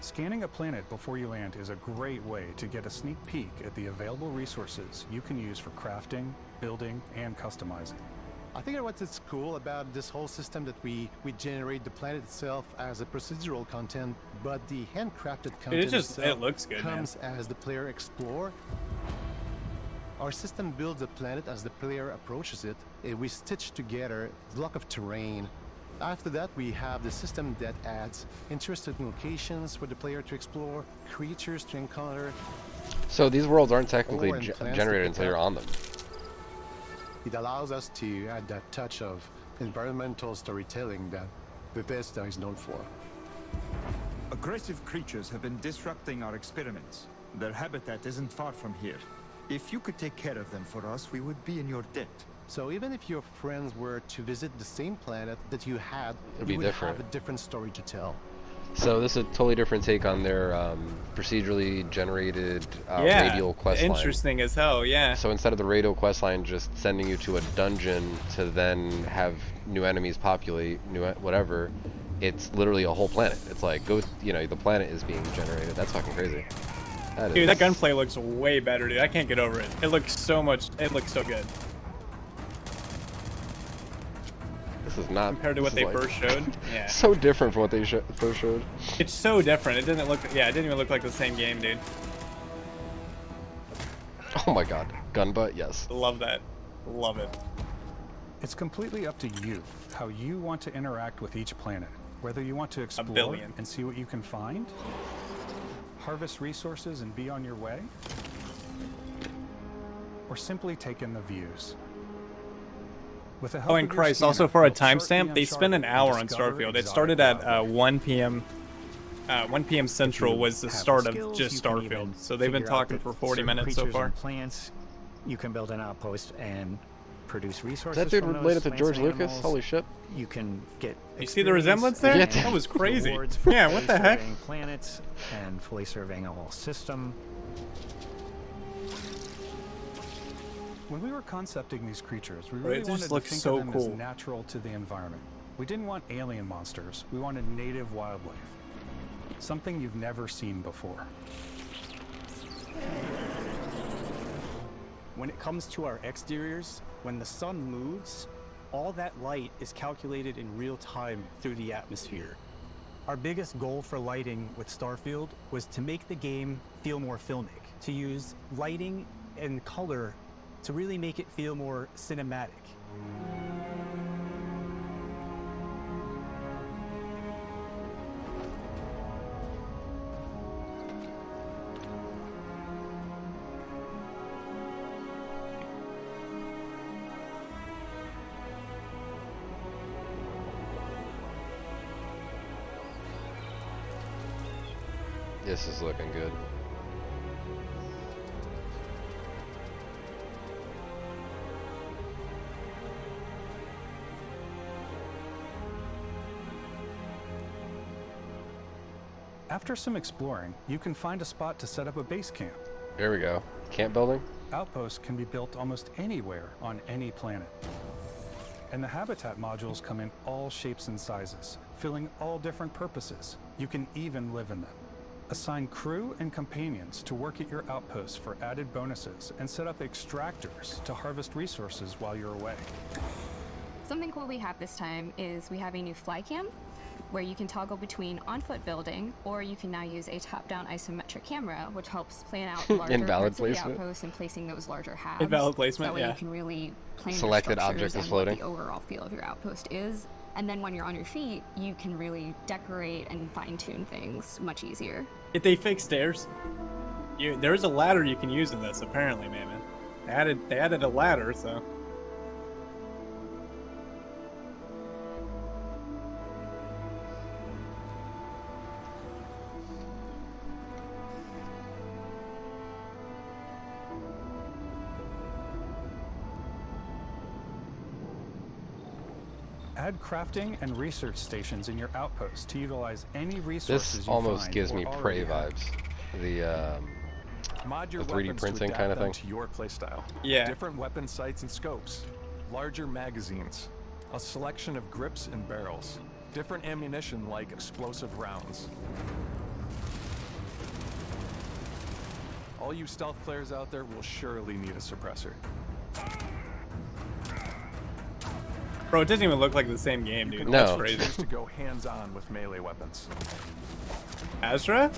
[SPEAKER 16] Scanning a planet before you land is a great way to get a sneak peek at the available resources you can use for crafting, building, and customizing.
[SPEAKER 18] I think what's cool about this whole system that we generate the planet itself as a procedural content, but the handcrafted content
[SPEAKER 1] it looks good,
[SPEAKER 18] comes as the player explore. Our system builds the planet as the player approaches it. We stitch together a block of terrain. After that, we have the system that adds interesting locations for the player to explore, creatures to encounter.
[SPEAKER 3] So these worlds aren't technically
[SPEAKER 18] Or in plans to
[SPEAKER 3] generated
[SPEAKER 18] pick
[SPEAKER 3] until you're
[SPEAKER 18] up.
[SPEAKER 3] on them.
[SPEAKER 18] It allows us to add that touch of environmental storytelling that Bethesda is known for.
[SPEAKER 19] Aggressive creatures have been disrupting our experiments. Their habitat isn't far from here. If you could take care of them for us, we would be in your debt.
[SPEAKER 18] So even if your friends were to visit the same planet that you had,
[SPEAKER 3] It'd be
[SPEAKER 18] you would
[SPEAKER 3] different.
[SPEAKER 18] have a different story to tell.
[SPEAKER 3] So this is a totally different take on their procedurally generated radial quest line.
[SPEAKER 1] Interesting as hell, yeah.
[SPEAKER 3] So instead of the radial quest line just sending you to a dungeon to then have new enemies populate, whatever, it's literally a whole planet. It's like, the planet is being generated. That's fucking crazy.
[SPEAKER 1] Dude, that gunplay looks way better, dude. I can't get over it. It looks so good.
[SPEAKER 3] This is not
[SPEAKER 1] compared to what they first showed. Yeah.
[SPEAKER 3] So different from what they first showed.
[SPEAKER 1] It's so different. It didn't look. Yeah, it didn't even look like the same game, dude.
[SPEAKER 3] Oh my god, gun butt, yes.
[SPEAKER 1] Love that. Love it.
[SPEAKER 16] It's completely up to you how you want to interact with each planet. Whether you want to explore and see what you can find, harvest resources and be on your way, or simply take in the views. With the help
[SPEAKER 1] Oh,
[SPEAKER 16] of
[SPEAKER 1] and
[SPEAKER 16] your
[SPEAKER 1] Christ,
[SPEAKER 16] scanner,
[SPEAKER 1] also for a
[SPEAKER 16] you'll chart the
[SPEAKER 1] timestamp, they spent an
[SPEAKER 16] uncharted
[SPEAKER 1] hour
[SPEAKER 16] and
[SPEAKER 1] on
[SPEAKER 16] discover
[SPEAKER 1] Starfield. It
[SPEAKER 16] exotic
[SPEAKER 1] started at
[SPEAKER 16] wildlife.
[SPEAKER 1] 1 p.m. 1 p.m. Central was the
[SPEAKER 8] have
[SPEAKER 1] start
[SPEAKER 8] the
[SPEAKER 1] of
[SPEAKER 8] skills,
[SPEAKER 1] just
[SPEAKER 8] you can
[SPEAKER 1] Starfield.
[SPEAKER 8] even
[SPEAKER 1] So they've been
[SPEAKER 8] figure out
[SPEAKER 1] talking
[SPEAKER 8] that
[SPEAKER 1] for 40
[SPEAKER 8] certain
[SPEAKER 1] minutes so
[SPEAKER 8] creatures
[SPEAKER 1] far.
[SPEAKER 8] and plants, you can build an outpost and produce resources.
[SPEAKER 3] Is that dude
[SPEAKER 8] from those
[SPEAKER 3] related to
[SPEAKER 8] plants
[SPEAKER 3] George
[SPEAKER 8] and
[SPEAKER 3] Lucas?
[SPEAKER 8] animals.
[SPEAKER 3] Holy shit.
[SPEAKER 8] You can get
[SPEAKER 1] You see the resemblance there?
[SPEAKER 3] Yeah.
[SPEAKER 1] That was crazy.
[SPEAKER 8] rewards for
[SPEAKER 1] Yeah, what
[SPEAKER 8] fully
[SPEAKER 1] the heck?
[SPEAKER 8] surveying planets and fully surveying a whole system.
[SPEAKER 16] When we were concepting these creatures, we
[SPEAKER 1] Bro,
[SPEAKER 16] really
[SPEAKER 1] it
[SPEAKER 16] wanted
[SPEAKER 1] just
[SPEAKER 16] to
[SPEAKER 1] looks
[SPEAKER 16] think
[SPEAKER 1] so
[SPEAKER 16] of them
[SPEAKER 1] cool.
[SPEAKER 16] as natural to the environment. We didn't want alien monsters. We wanted native wildlife. Something you've never seen before.
[SPEAKER 8] When it comes to our exteriors, when the sun moves,
[SPEAKER 16] all that light is calculated in real time through the atmosphere. Our biggest goal for lighting with Starfield was to make the game feel more filmic, to use lighting and color to really make it feel more cinematic.
[SPEAKER 3] This is looking good.
[SPEAKER 16] After some exploring, you can find a spot to set up a base camp.
[SPEAKER 3] There we go. Camp building?
[SPEAKER 16] Outposts can be built almost anywhere on any planet. And the habitat modules come in all shapes and sizes, filling all different purposes. You can even live in them. Assign crew and companions to work at your outposts for added bonuses, and set up extractors to harvest resources while you're away.
[SPEAKER 15] Something cool we have this time is we have a new fly cam, where you can toggle between on-foot building, or you can now use a top-down isometric camera, which helps plan out larger
[SPEAKER 3] Invalid
[SPEAKER 15] parts of the
[SPEAKER 3] placement.
[SPEAKER 15] outpost and placing those larger halves.
[SPEAKER 1] Invalid placement,
[SPEAKER 15] that way
[SPEAKER 1] yeah.
[SPEAKER 15] you can really plan
[SPEAKER 3] Selected
[SPEAKER 15] your
[SPEAKER 3] object
[SPEAKER 15] structures
[SPEAKER 3] is
[SPEAKER 15] and what
[SPEAKER 3] floating.
[SPEAKER 15] the overall feel of your outpost is. And then when you're on your feet, you can really decorate and fine-tune things much easier.
[SPEAKER 1] If they fix stairs, there's a ladder you can use in this. Apparently, man. They added a ladder, so.
[SPEAKER 16] Add crafting and research stations in your outposts to utilize any resources
[SPEAKER 3] This
[SPEAKER 16] you
[SPEAKER 3] almost
[SPEAKER 16] find
[SPEAKER 3] gives
[SPEAKER 16] or
[SPEAKER 3] me
[SPEAKER 16] already
[SPEAKER 3] Prey
[SPEAKER 16] have.
[SPEAKER 3] vibes.
[SPEAKER 10] Mod your
[SPEAKER 3] The 3D
[SPEAKER 10] weapons
[SPEAKER 3] printing
[SPEAKER 10] to
[SPEAKER 3] kind of
[SPEAKER 10] adapt them
[SPEAKER 3] thing.
[SPEAKER 10] to your playstyle.
[SPEAKER 1] Yeah.
[SPEAKER 10] Different weapon sights and scopes, larger magazines, a selection of grips and barrels, different ammunition like explosive rounds. All you stealth players out there will surely need a suppressor.
[SPEAKER 1] Bro, it doesn't even look like the same game, dude.
[SPEAKER 10] You can
[SPEAKER 1] That's
[SPEAKER 10] also
[SPEAKER 1] crazy.
[SPEAKER 10] choose to go hands-on with melee weapons.
[SPEAKER 1] Azra?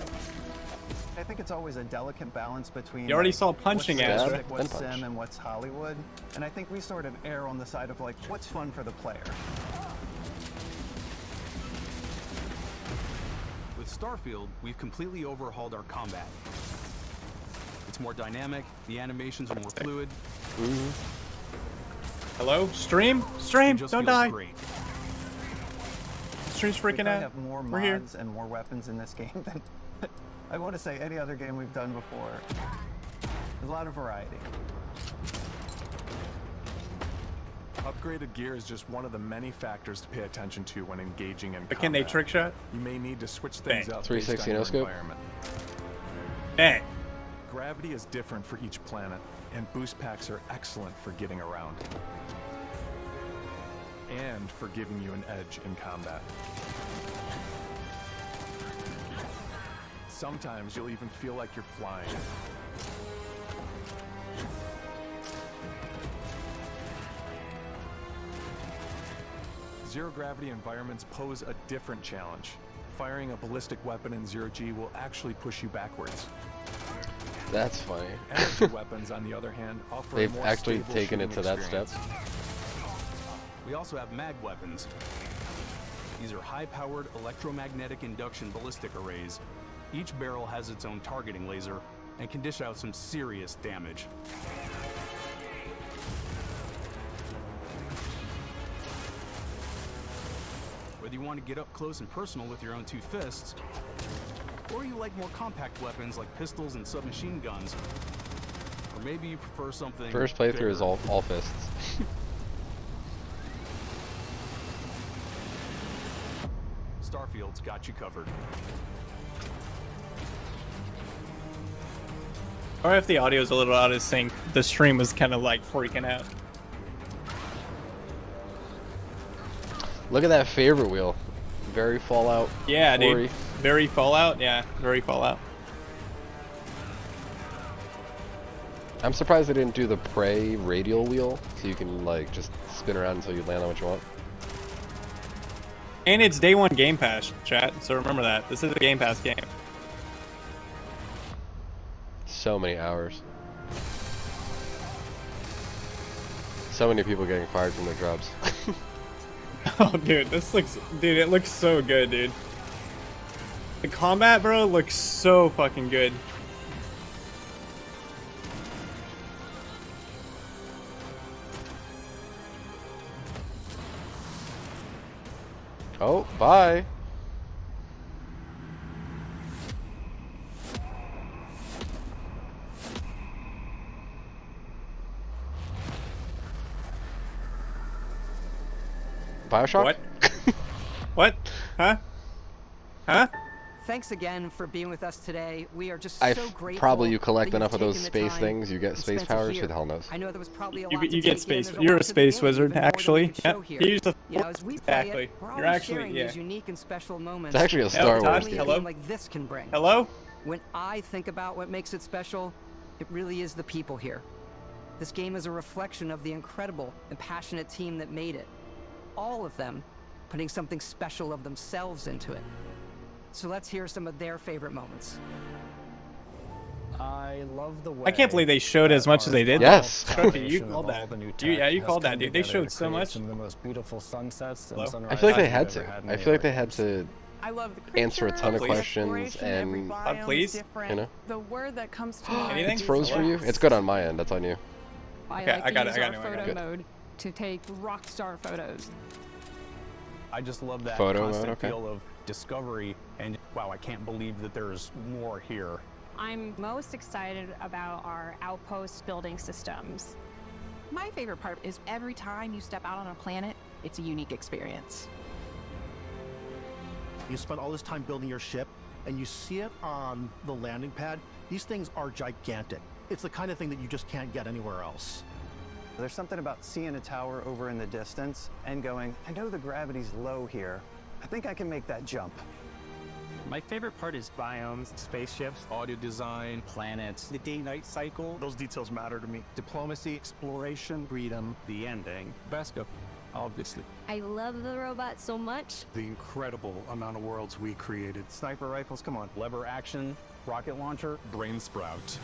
[SPEAKER 22] I think it's always a delicate balance between.
[SPEAKER 1] You already saw punching
[SPEAKER 22] what's
[SPEAKER 1] Azra.
[SPEAKER 22] realistic, what's
[SPEAKER 3] Then punch.
[SPEAKER 22] sim, and what's Hollywood. And I think we sort of err on the side of like, what's fun for the player.
[SPEAKER 23] With Starfield, we've completely overhauled our combat. It's more dynamic, the animations are more fluid.
[SPEAKER 1] Hello? Stream? Stream!
[SPEAKER 23] Just
[SPEAKER 1] Don't
[SPEAKER 23] feels
[SPEAKER 1] die!
[SPEAKER 23] great.
[SPEAKER 1] Stream's
[SPEAKER 22] We
[SPEAKER 1] freaking
[SPEAKER 22] probably
[SPEAKER 1] out.
[SPEAKER 22] have more
[SPEAKER 1] We're here.
[SPEAKER 22] mods and more weapons in this game than I want to say any other game we've done before. There's a lot of variety.
[SPEAKER 10] Upgraded gear is just one of the many factors to pay attention to when engaging in
[SPEAKER 1] But can they
[SPEAKER 10] combat.
[SPEAKER 1] trick shot?
[SPEAKER 10] You may need to switch things
[SPEAKER 1] Bang.
[SPEAKER 10] up
[SPEAKER 3] 360
[SPEAKER 10] based on your
[SPEAKER 3] no scope?
[SPEAKER 10] environment.
[SPEAKER 1] Bang!
[SPEAKER 10] Gravity is different for each planet, and boost packs are excellent for getting around. And for giving you an edge in combat. Sometimes you'll even feel like you're flying. Zero gravity environments pose a different challenge. Firing a ballistic weapon in zero G will actually push you backwards.
[SPEAKER 3] That's funny.
[SPEAKER 10] Energy weapons, on the other hand, offer a
[SPEAKER 3] They've
[SPEAKER 10] more
[SPEAKER 3] actually
[SPEAKER 10] stable
[SPEAKER 3] taken it
[SPEAKER 10] shooting
[SPEAKER 3] to that step.
[SPEAKER 10] experience.
[SPEAKER 23] We also have mag weapons. These are high-powered electromagnetic induction ballistic arrays. Each barrel has its own targeting laser and can dish out some serious damage. Whether you want to get up close and personal with your own two fists, or you like more compact weapons like pistols and submachine guns, or maybe you prefer something
[SPEAKER 3] First playthrough
[SPEAKER 23] bigger.
[SPEAKER 3] is all fists.
[SPEAKER 23] Starfield's got you covered.
[SPEAKER 1] Or if the audio's a little out of sync, the stream was kind of like freaking out.
[SPEAKER 3] Look at that favorite wheel. Very Fallout.
[SPEAKER 1] Yeah,
[SPEAKER 3] 4-y.
[SPEAKER 1] dude. Very Fallout. Yeah, very Fallout.
[SPEAKER 3] I'm surprised they didn't do the prey radial wheel, so you can like just spin around until you land on what you want.
[SPEAKER 1] And it's day one Game Pass, chat. So remember that this is a Game Pass game.
[SPEAKER 3] So many hours. So many people getting fired from their jobs.
[SPEAKER 1] Oh, dude, it looks so good, dude. The combat, bro, looks so fucking good.
[SPEAKER 3] Oh, bye. Bioshock?
[SPEAKER 1] What? What? Huh? Huh?
[SPEAKER 9] Thanks again for being with us today. We are just so grateful.
[SPEAKER 3] Probably you collect
[SPEAKER 9] that
[SPEAKER 3] enough of
[SPEAKER 9] you've
[SPEAKER 3] those
[SPEAKER 9] taken the
[SPEAKER 3] space
[SPEAKER 9] time
[SPEAKER 3] things, you get
[SPEAKER 9] and
[SPEAKER 3] space
[SPEAKER 9] spent it
[SPEAKER 3] powers,
[SPEAKER 9] here.
[SPEAKER 3] who the hell knows?
[SPEAKER 9] I know there was probably a
[SPEAKER 1] You
[SPEAKER 9] lot to
[SPEAKER 1] get
[SPEAKER 9] take in,
[SPEAKER 1] space.
[SPEAKER 9] and there's
[SPEAKER 1] You're
[SPEAKER 9] lot
[SPEAKER 1] a
[SPEAKER 9] to the
[SPEAKER 1] space
[SPEAKER 9] game,
[SPEAKER 1] wizard,
[SPEAKER 9] even more than we
[SPEAKER 1] actually.
[SPEAKER 9] could
[SPEAKER 1] Yeah.
[SPEAKER 9] show here.
[SPEAKER 1] You use the
[SPEAKER 9] You know, as we play
[SPEAKER 1] exactly.
[SPEAKER 9] it, we're
[SPEAKER 1] You're
[SPEAKER 9] always
[SPEAKER 1] actually
[SPEAKER 9] sharing these unique and special moments.
[SPEAKER 3] It's actually a Star Wars game.
[SPEAKER 1] Hello?
[SPEAKER 9] Like this can bring.
[SPEAKER 1] Hello?
[SPEAKER 9] When I think about what makes it special, it really is the people here. This game is a reflection of the incredible and passionate team that made it. All of them putting something special of themselves into it. So let's hear some of their favorite moments.
[SPEAKER 5] I love the way.
[SPEAKER 1] I can't believe they showed as much as they did.
[SPEAKER 3] Yes.
[SPEAKER 1] Trophy, you called that. You called that, dude. They showed so much.
[SPEAKER 5] Some of the most beautiful sunsets and
[SPEAKER 3] I
[SPEAKER 5] sunrises
[SPEAKER 3] feel like they
[SPEAKER 5] we've
[SPEAKER 3] had
[SPEAKER 5] ever
[SPEAKER 3] to.
[SPEAKER 5] had in
[SPEAKER 3] I
[SPEAKER 5] the
[SPEAKER 3] feel like they
[SPEAKER 5] area.
[SPEAKER 3] had to
[SPEAKER 12] I love the
[SPEAKER 3] answer a ton of
[SPEAKER 1] Please.
[SPEAKER 3] questions and
[SPEAKER 1] please.
[SPEAKER 3] you know.
[SPEAKER 12] The word that comes to mind.
[SPEAKER 1] Anything?
[SPEAKER 3] It's froze for you? It's good on my end, that's on you.
[SPEAKER 1] Okay, I got it. I got it.
[SPEAKER 11] Photo mode to take rock star photos.
[SPEAKER 23] I just love that
[SPEAKER 3] Photo
[SPEAKER 23] constant
[SPEAKER 3] mode, okay.
[SPEAKER 23] feel of discovery and wow, I can't believe that there's more here.
[SPEAKER 11] I'm most excited about our outpost building systems.
[SPEAKER 12] My favorite part is every time you step out on a planet, it's a unique experience.
[SPEAKER 21] You spend all this time building your ship, and you see it on the landing pad. These things are gigantic. It's the kind of thing that you just can't get anywhere else.
[SPEAKER 22] There's something about seeing a tower over in the distance and going, I know the gravity's low here. I think I can make that jump.
[SPEAKER 7] My favorite part is biomes, spaceships,
[SPEAKER 23] audio design,
[SPEAKER 7] planets.
[SPEAKER 8] The day-night cycle,
[SPEAKER 21] Those details matter to me.
[SPEAKER 8] diplomacy, exploration, freedom, the ending.
[SPEAKER 23] Basco, obviously.
[SPEAKER 15] I love the robot so much.
[SPEAKER 16] The incredible amount of worlds we created.
[SPEAKER 8] Sniper rifles, come on.
[SPEAKER 23] Lever action, rocket launcher.
[SPEAKER 13] Brain sprout.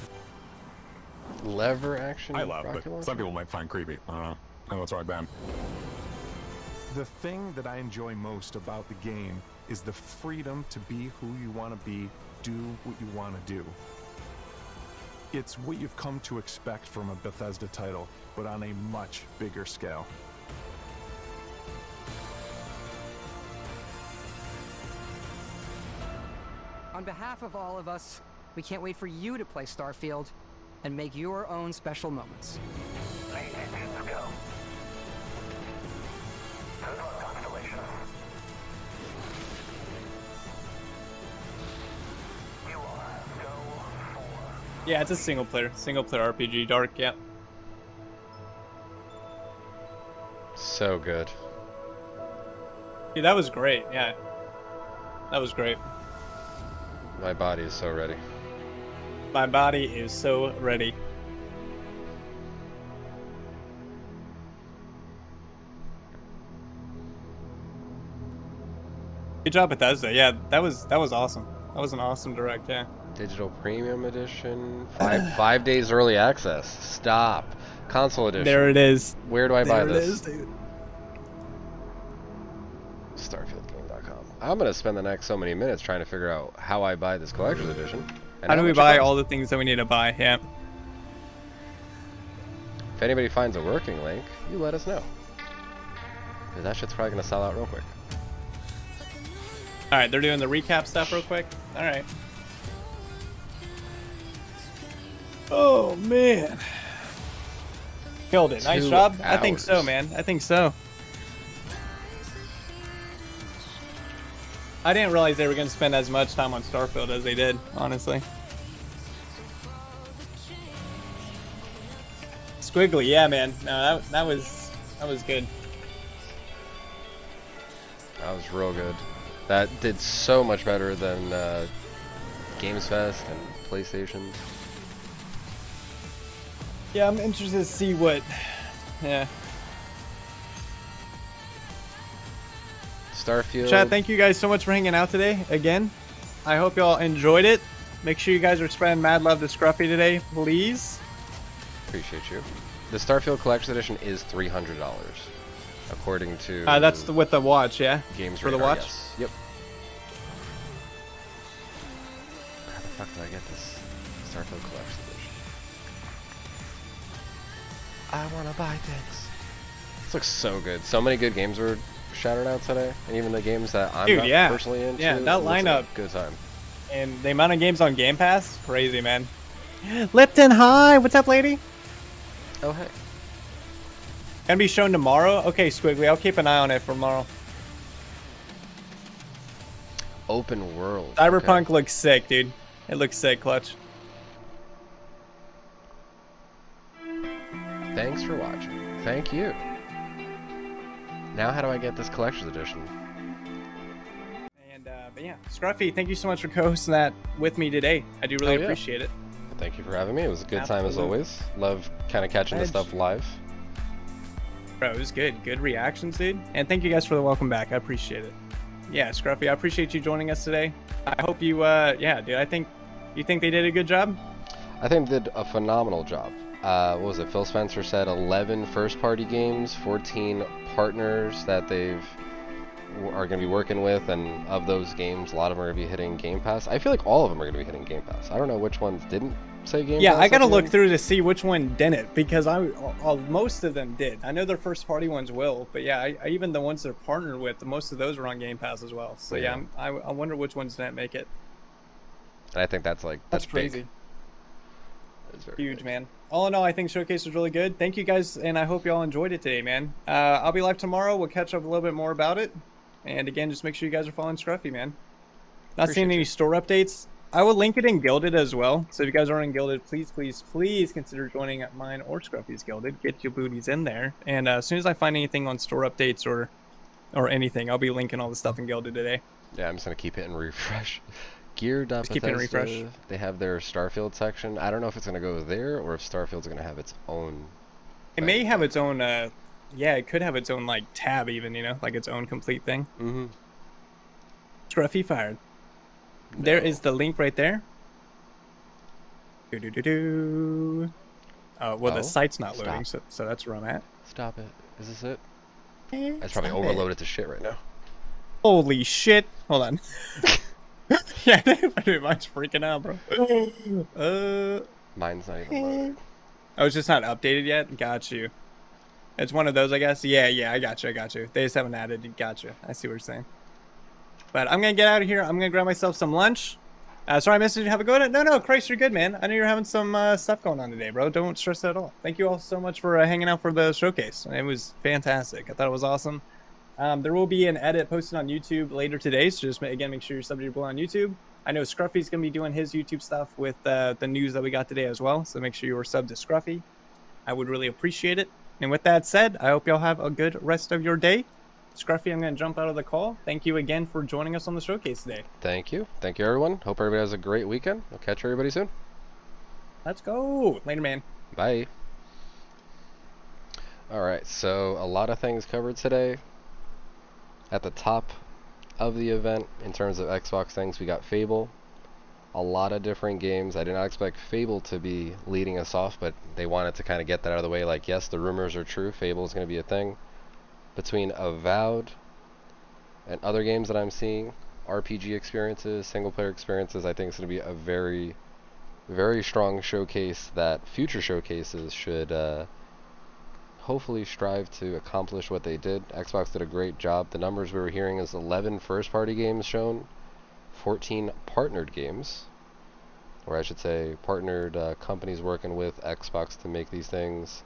[SPEAKER 3] Lever action?
[SPEAKER 13] I love,
[SPEAKER 3] rocket
[SPEAKER 13] but
[SPEAKER 3] launcher?
[SPEAKER 13] some people might find creepy. I don't know. I know it's hard, Ben.
[SPEAKER 24] The thing that I enjoy most about the game is the freedom to be who you want to be, do what you want to do. It's what you've come to expect from a Bethesda title, but on a much bigger scale.
[SPEAKER 9] On behalf of all of us, we can't wait for you to play Starfield and make your own special moments.
[SPEAKER 14] Let's go. Good luck, Constellation. You are go for.
[SPEAKER 1] Yeah, it's a single player RPG, Dark. Yeah.
[SPEAKER 3] So good.
[SPEAKER 1] Yeah, that was great. Yeah, that was great.
[SPEAKER 3] My body is so ready.
[SPEAKER 1] My body is so ready. Good job, Bethesda. Yeah, that was awesome. That was an awesome direct. Yeah.
[SPEAKER 3] Digital Premium Edition, five days early access. Stop. Console Edition.
[SPEAKER 1] There it is.
[SPEAKER 3] Where do I buy
[SPEAKER 1] There it
[SPEAKER 3] this?
[SPEAKER 1] is, dude.
[SPEAKER 3] StarfieldGame.com. I'm gonna spend the next so many minutes trying to figure out how I buy this collector's edition. And
[SPEAKER 1] How do we
[SPEAKER 3] much it
[SPEAKER 1] buy
[SPEAKER 3] costs.
[SPEAKER 1] all the things that we need to buy? Yeah.
[SPEAKER 3] If anybody finds a working link, you let us know. Because that shit's probably gonna sell out real quick.
[SPEAKER 1] All right, they're doing the recap stuff real quick. All right. Oh man. Killed it. Nice
[SPEAKER 3] 2
[SPEAKER 1] job. I think so,
[SPEAKER 3] hours.
[SPEAKER 1] man. I think so. I didn't realize they were going to spend as much time on Starfield as they did, honestly. Squiggly, yeah, man. No, that was good.
[SPEAKER 3] That was real good. That did so much better than Games Fest and PlayStation.
[SPEAKER 1] Yeah, I'm interested to see what. Yeah.
[SPEAKER 3] Starfield.
[SPEAKER 1] Chat, thank you guys so much for hanging out today. Again, I hope y'all enjoyed it. Make sure you guys are spreading mad love to Scruffy today, please.
[SPEAKER 3] Appreciate you. The Starfield Collection Edition is $300, according to.
[SPEAKER 1] That's with the watch, yeah.
[SPEAKER 3] Games
[SPEAKER 1] for the
[SPEAKER 3] Radar,
[SPEAKER 1] watch.
[SPEAKER 3] Yes. Yep. How the fuck do I get this Starfield Collection Edition? I wanna buy things. This looks so good. So many good games were shouted out today, and even the games that I'm not personally into.
[SPEAKER 1] Yeah, that lineup.
[SPEAKER 3] Like good time.
[SPEAKER 1] And the amount of games on Game Pass, crazy, man. Lipton, hi. What's up, lady?
[SPEAKER 3] Oh, hey.
[SPEAKER 1] Gonna be shown tomorrow? Okay, Squiggly. I'll keep an eye on it for tomorrow.
[SPEAKER 3] Open world.
[SPEAKER 1] Cyberpunk looks sick, dude. It looks sick, Clutch.
[SPEAKER 3] Thanks for watching. Thank you. Now how do I get this collector's edition?
[SPEAKER 1] And but yeah, Scruffy, thank you so much for co-hosting that with me today. I do really appreciate it.
[SPEAKER 3] Thank you for having me. It was a good time as
[SPEAKER 1] Absolutely.
[SPEAKER 3] always. Love kind of catching the stuff live.
[SPEAKER 1] Bro, it was good. Good reactions, dude. And thank you guys for the welcome back. I appreciate it. Yeah, Scruffy, I appreciate you joining us today. I hope you, yeah, dude, you think they did a good job?
[SPEAKER 3] I think they did a phenomenal job. What was it? Phil Spencer said 11 first-party games, 14 partners that are going to be working with, and of those games, a lot of them are going to be hitting Game Pass. I feel like all of them are going to be hitting Game Pass. I don't know which ones didn't say Game Pass.
[SPEAKER 1] Yeah, I got to look through to see which one didn't, because most of them did. I know their first-party ones will, but yeah, even the ones they're partnered with, most of those were on Game Pass as well. So yeah, I wonder which ones didn't make it.
[SPEAKER 3] And I think that's
[SPEAKER 1] crazy.
[SPEAKER 3] Big. It's very
[SPEAKER 1] huge, man. All in all, I think Showcase was really good. Thank you guys, and I hope y'all enjoyed it today, man. I'll be live tomorrow. We'll catch up a little bit more about it. And again, just make sure you guys are following Scruffy, man. Not seeing any store updates. I will link it in Gilded as well. So if you guys are in Gilded, please, please, please consider joining mine or Scruffy's Gilded. Get your booties in there. And as soon as I find anything on store updates or anything, I'll be linking all the stuff in Gilded today.
[SPEAKER 3] Yeah, I'm just gonna keep hitting refresh. Gear.Bethesda,
[SPEAKER 1] just keep hitting refresh.
[SPEAKER 3] They have their Starfield section. I don't know if it's gonna go there or if Starfield's gonna have its own.
[SPEAKER 1] It may have its own. Yeah, it could have its own like tab, even, you know, like its own complete thing.
[SPEAKER 3] Mm-hmm.
[SPEAKER 1] Scruffy fired. No. There is the link right there. Well, the site's not loading, so that's where I'm at.
[SPEAKER 3] Stop it. Is this it? It's probably overloaded to shit right now.
[SPEAKER 1] Holy shit. Hold on. Yeah, dude, mine's freaking out, bro.
[SPEAKER 3] Mine's not even loaded.
[SPEAKER 1] Oh, it's just not updated yet? Got you. It's one of those, I guess. Yeah, I got you. They just haven't added it. Got you. I see what you're saying. But I'm going to get out of here. I'm going to grab myself some lunch. Sorry I missed you. Have a good one. No, Christ, you're good, man. I know you're having some stuff going on today, bro. Don't stress at all. Thank you all so much for hanging out for the showcase. It was fantastic. I thought it was awesome. There will be an edit posted on YouTube later today, so just, again, make sure you're subbed to your boy on YouTube. I know Scruffy's going to be doing his YouTube stuff with the news that we got today as well, so make sure you are subbed to Scruffy. I would really appreciate it. And with that said, I hope y'all have a good rest of your day. Scruffy, I'm going to jump out of the call. Thank you again for joining us on the showcase today.
[SPEAKER 3] Thank you. Thank you, everyone. Hope everybody has a great weekend. I'll catch everybody soon.
[SPEAKER 1] Let's go. Later, man.
[SPEAKER 3] Bye. Alright, so a lot of things covered today. At the top of the event, in terms of Xbox things, we got Fable. A lot of different games. I did not expect Fable to be leading us off, but they wanted to kind of get that out of the way. Like, yes, the rumors are true. Fable is going to be a thing. Between Avowed and other games that I'm seeing, RPG experiences, single-player experiences, I think it's going to be a very, very strong showcase that future showcases should hopefully strive to accomplish what they did. Xbox did a great job. The numbers we were hearing is 11 first-party games shown, 14 partnered games, or I should say partnered companies working with Xbox to make these things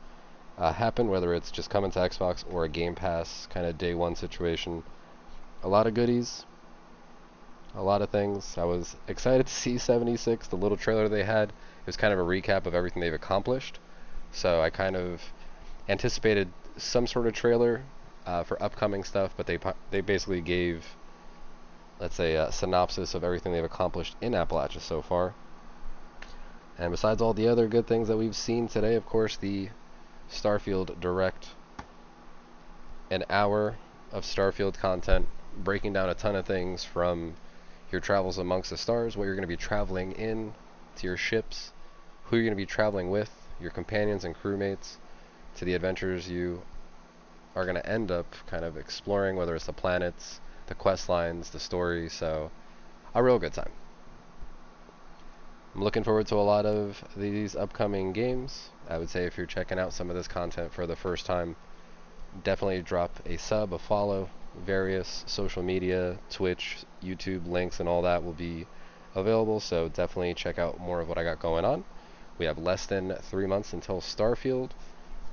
[SPEAKER 3] happen, whether it's just coming to Xbox or a Game Pass kind of day one situation. A lot of goodies, a lot of things. I was excited to see 76, the little trailer they had. It was kind of a recap of everything they've accomplished, so I kind of anticipated some sort of trailer for upcoming stuff, but they basically gave, let's say, a synopsis of everything they've accomplished in Appalachia so far. And besides all the other good things that we've seen today, of course, the Starfield Direct, an hour of Starfield content, breaking down a ton of things from your travels amongst the stars, what you're going to be traveling in, to your ships, who you're going to be traveling with, your companions and crewmates, to the adventures you are going to end up kind of exploring, whether it's the planets, the quest lines, the story. So a real good time. I'm looking forward to a lot of these upcoming games. I would say if you're checking out some of this content for the first time, definitely drop a sub, a follow. Various social media, Twitch, YouTube links and all that will be available, so definitely check out more of what I got going on. We have less than 3 months until Starfield.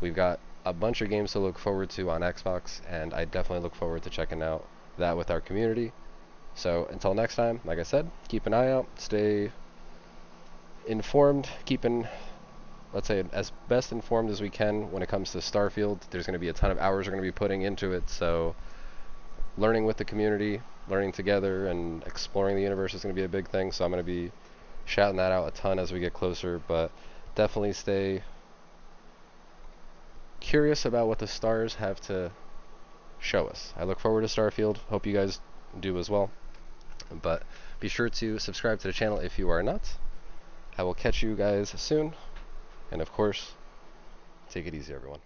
[SPEAKER 3] We've got a bunch of games to look forward to on Xbox, and I definitely look forward to checking out that with our community. So until next time, like I said, keep an eye out, stay informed, let's say, as best informed as we can when it comes to Starfield. There's going to be a ton of hours we're going to be putting into it, so learning with the community, learning together, and exploring the universe is going to be a big thing, so I'm going to be shouting that out a ton as we get closer, but definitely stay curious about what the stars have to show us. I look forward to Starfield, hope you guys do as well, but be sure to subscribe to the channel if you are not. I will catch you guys soon. And of course, take it easy, everyone.